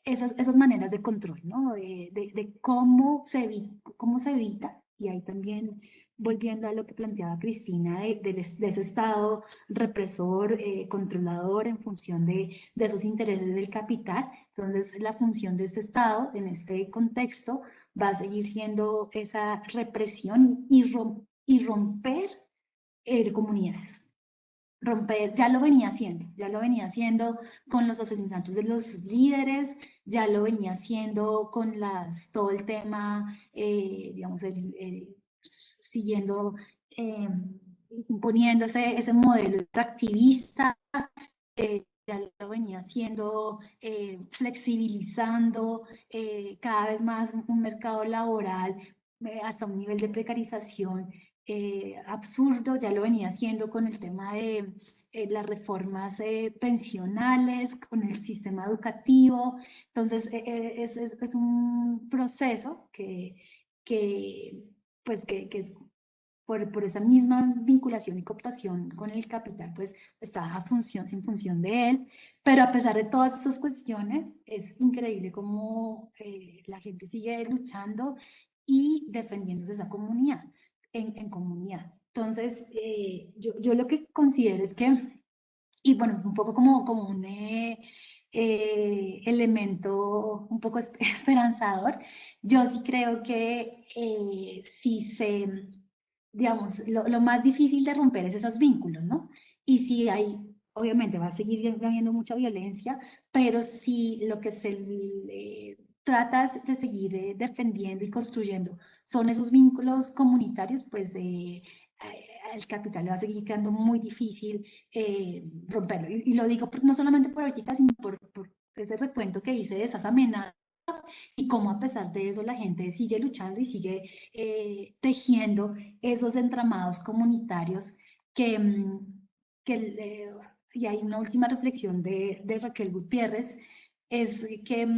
esas maneras de control, ¿no? De cómo se evita, y ahí también volviendo a lo que planteaba Cristina, de ese Estado represor, controlador en función de esos intereses del capital. Entonces, la función de este Estado en este contexto va a seguir siendo esa represión y romper comunidades. Romper, ya lo venía haciendo con los asesinatos de los líderes, ya lo venía haciendo con todo el tema, digamos, siguiendo, imponiendo ese modelo extractivista, ya lo venía haciendo, flexibilizando cada vez más un mercado laboral hasta un nivel de precarización absurdo, ya lo venía haciendo con el tema de las reformas pensionales, con el sistema educativo. Entonces, es un proceso pues, que es por esa misma vinculación y cooptación con el capital, pues está en función de él. Pero a pesar de todas estas cuestiones, es increíble cómo la gente sigue luchando y defendiéndose esa comunidad, en comunidad. Entonces, yo lo que considero es que, y bueno, un poco como un elemento un poco esperanzador, yo sí creo que digamos, lo más difícil de romper es esos vínculos, ¿no? Y si hay, obviamente va a seguir habiendo mucha violencia, pero si lo que se trata es de seguir defendiendo y construyendo son esos vínculos comunitarios, pues al capital le va a seguir quedando muy difícil romperlo. Y lo digo no solamente por ahorita, sino por ese recuento que hice de esas amenazas y cómo a pesar de eso la gente sigue luchando y sigue tejiendo esos entramados comunitarios que, y hay una última reflexión de Raquel Gutiérrez, es que,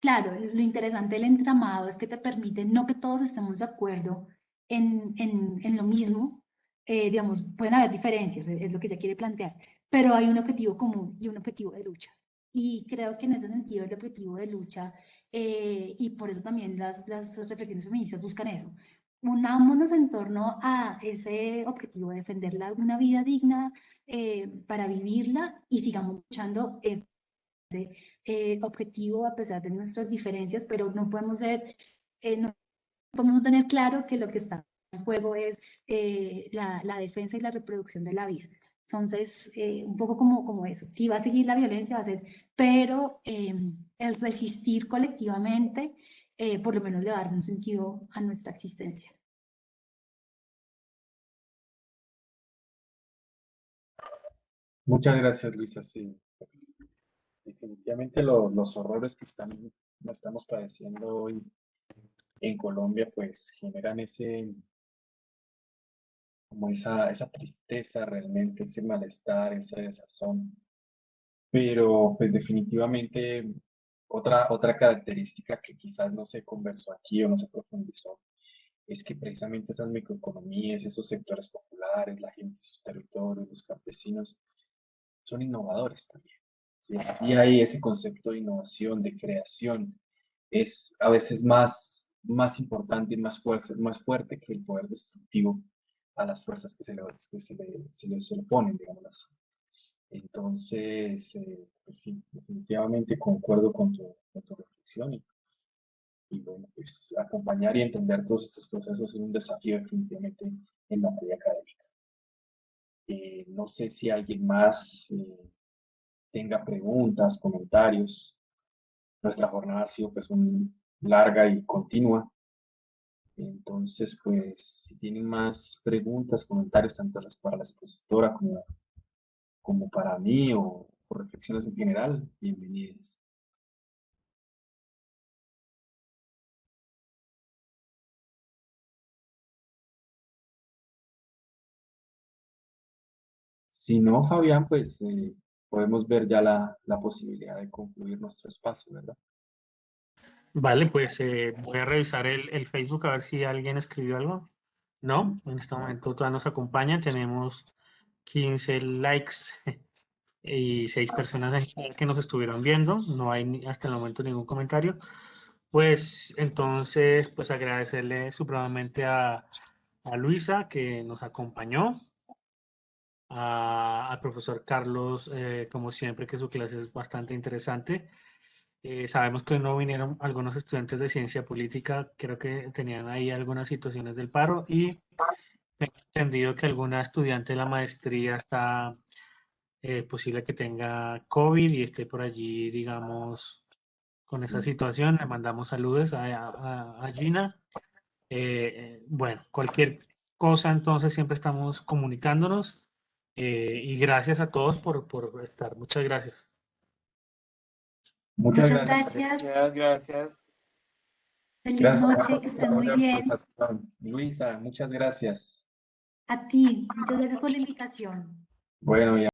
claro, lo interesante del entramado es que te permite no que todos estemos de acuerdo en lo mismo, digamos, pueden haber diferencias, es lo que ella quiere plantear, pero hay un objetivo común y un objetivo de lucha. Y creo que en ese sentido el objetivo de lucha, y por eso también las reflexiones feministas buscan eso, unámonos en torno a ese objetivo de defender una vida digna para vivirla y sigamos luchando en ese objetivo a pesar de nuestras diferencias, pero no podemos no podemos tener claro que lo que está en juego es la defensa y la reproducción de la vida. Entonces, un poco como eso, sí va a seguir la violencia, va a ser, pero el resistir colectivamente, por lo menos le va a dar un sentido a nuestra existencia. Muchas gracias, Luisa. Sí, pues, definitivamente los horrores que estamos padeciendo hoy en Colombia, pues generan como esa tristeza realmente, ese malestar, ese desazón. Pero pues definitivamente otra característica que quizás no se conversó aquí o no se profundizó es que precisamente esas microeconomías, esos sectores populares, la gente, sus territorios, los campesinos, son innovadores también. ¿Sí? Y ahí ese concepto de innovación, de creación, es a veces más importante y más fuerte que el poder destructivo a las fuerzas que se le oponen, digamos así. Entonces, pues sí, definitivamente concuerdo con tu reflexión y bueno, pues acompañar y entender todos estos procesos es un desafío definitivamente en materia académica. No sé si alguien más tenga preguntas, comentarios. Nuestra jornada ha sido pues larga y continua. Entonces, pues, si tienen más preguntas, comentarios, tanto para la expositora como para mí o reflexiones en general, bienvenidas. Si no, Fabián, pues podemos ver ya la posibilidad de concluir nuestro espacio, ¿verdad? Vale, pues voy a revisar el Facebook a ver si alguien escribió algo. No, en este momento todas nos acompañan. Tenemos 15 likes y 6 personas en general que nos estuvieron viendo. No hay hasta el momento ningún comentario. Pues entonces, pues agradecerle supremamente a Luisa que nos acompañó, al profesor Carlos, como siempre, que su clase es bastante interesante. Sabemos que no vinieron algunos estudiantes de ciencia política, creo que tenían ahí algunas situaciones del paro y tengo entendido que alguna estudiante de la maestría está posible que tenga COVID y esté por allí, digamos, con esa situación. Le mandamos saludos a Gina. Bueno, cualquier cosa, entonces siempre estamos comunicándonos y gracias a todos por estar. Muchas gracias. Muchas Muchas gracias. gracias. Gracias. Feliz Gracias noche, que estén muy por la bien. presentación. Luisa, muchas gracias. A ti, muchas gracias por la invitación. Bueno, ya.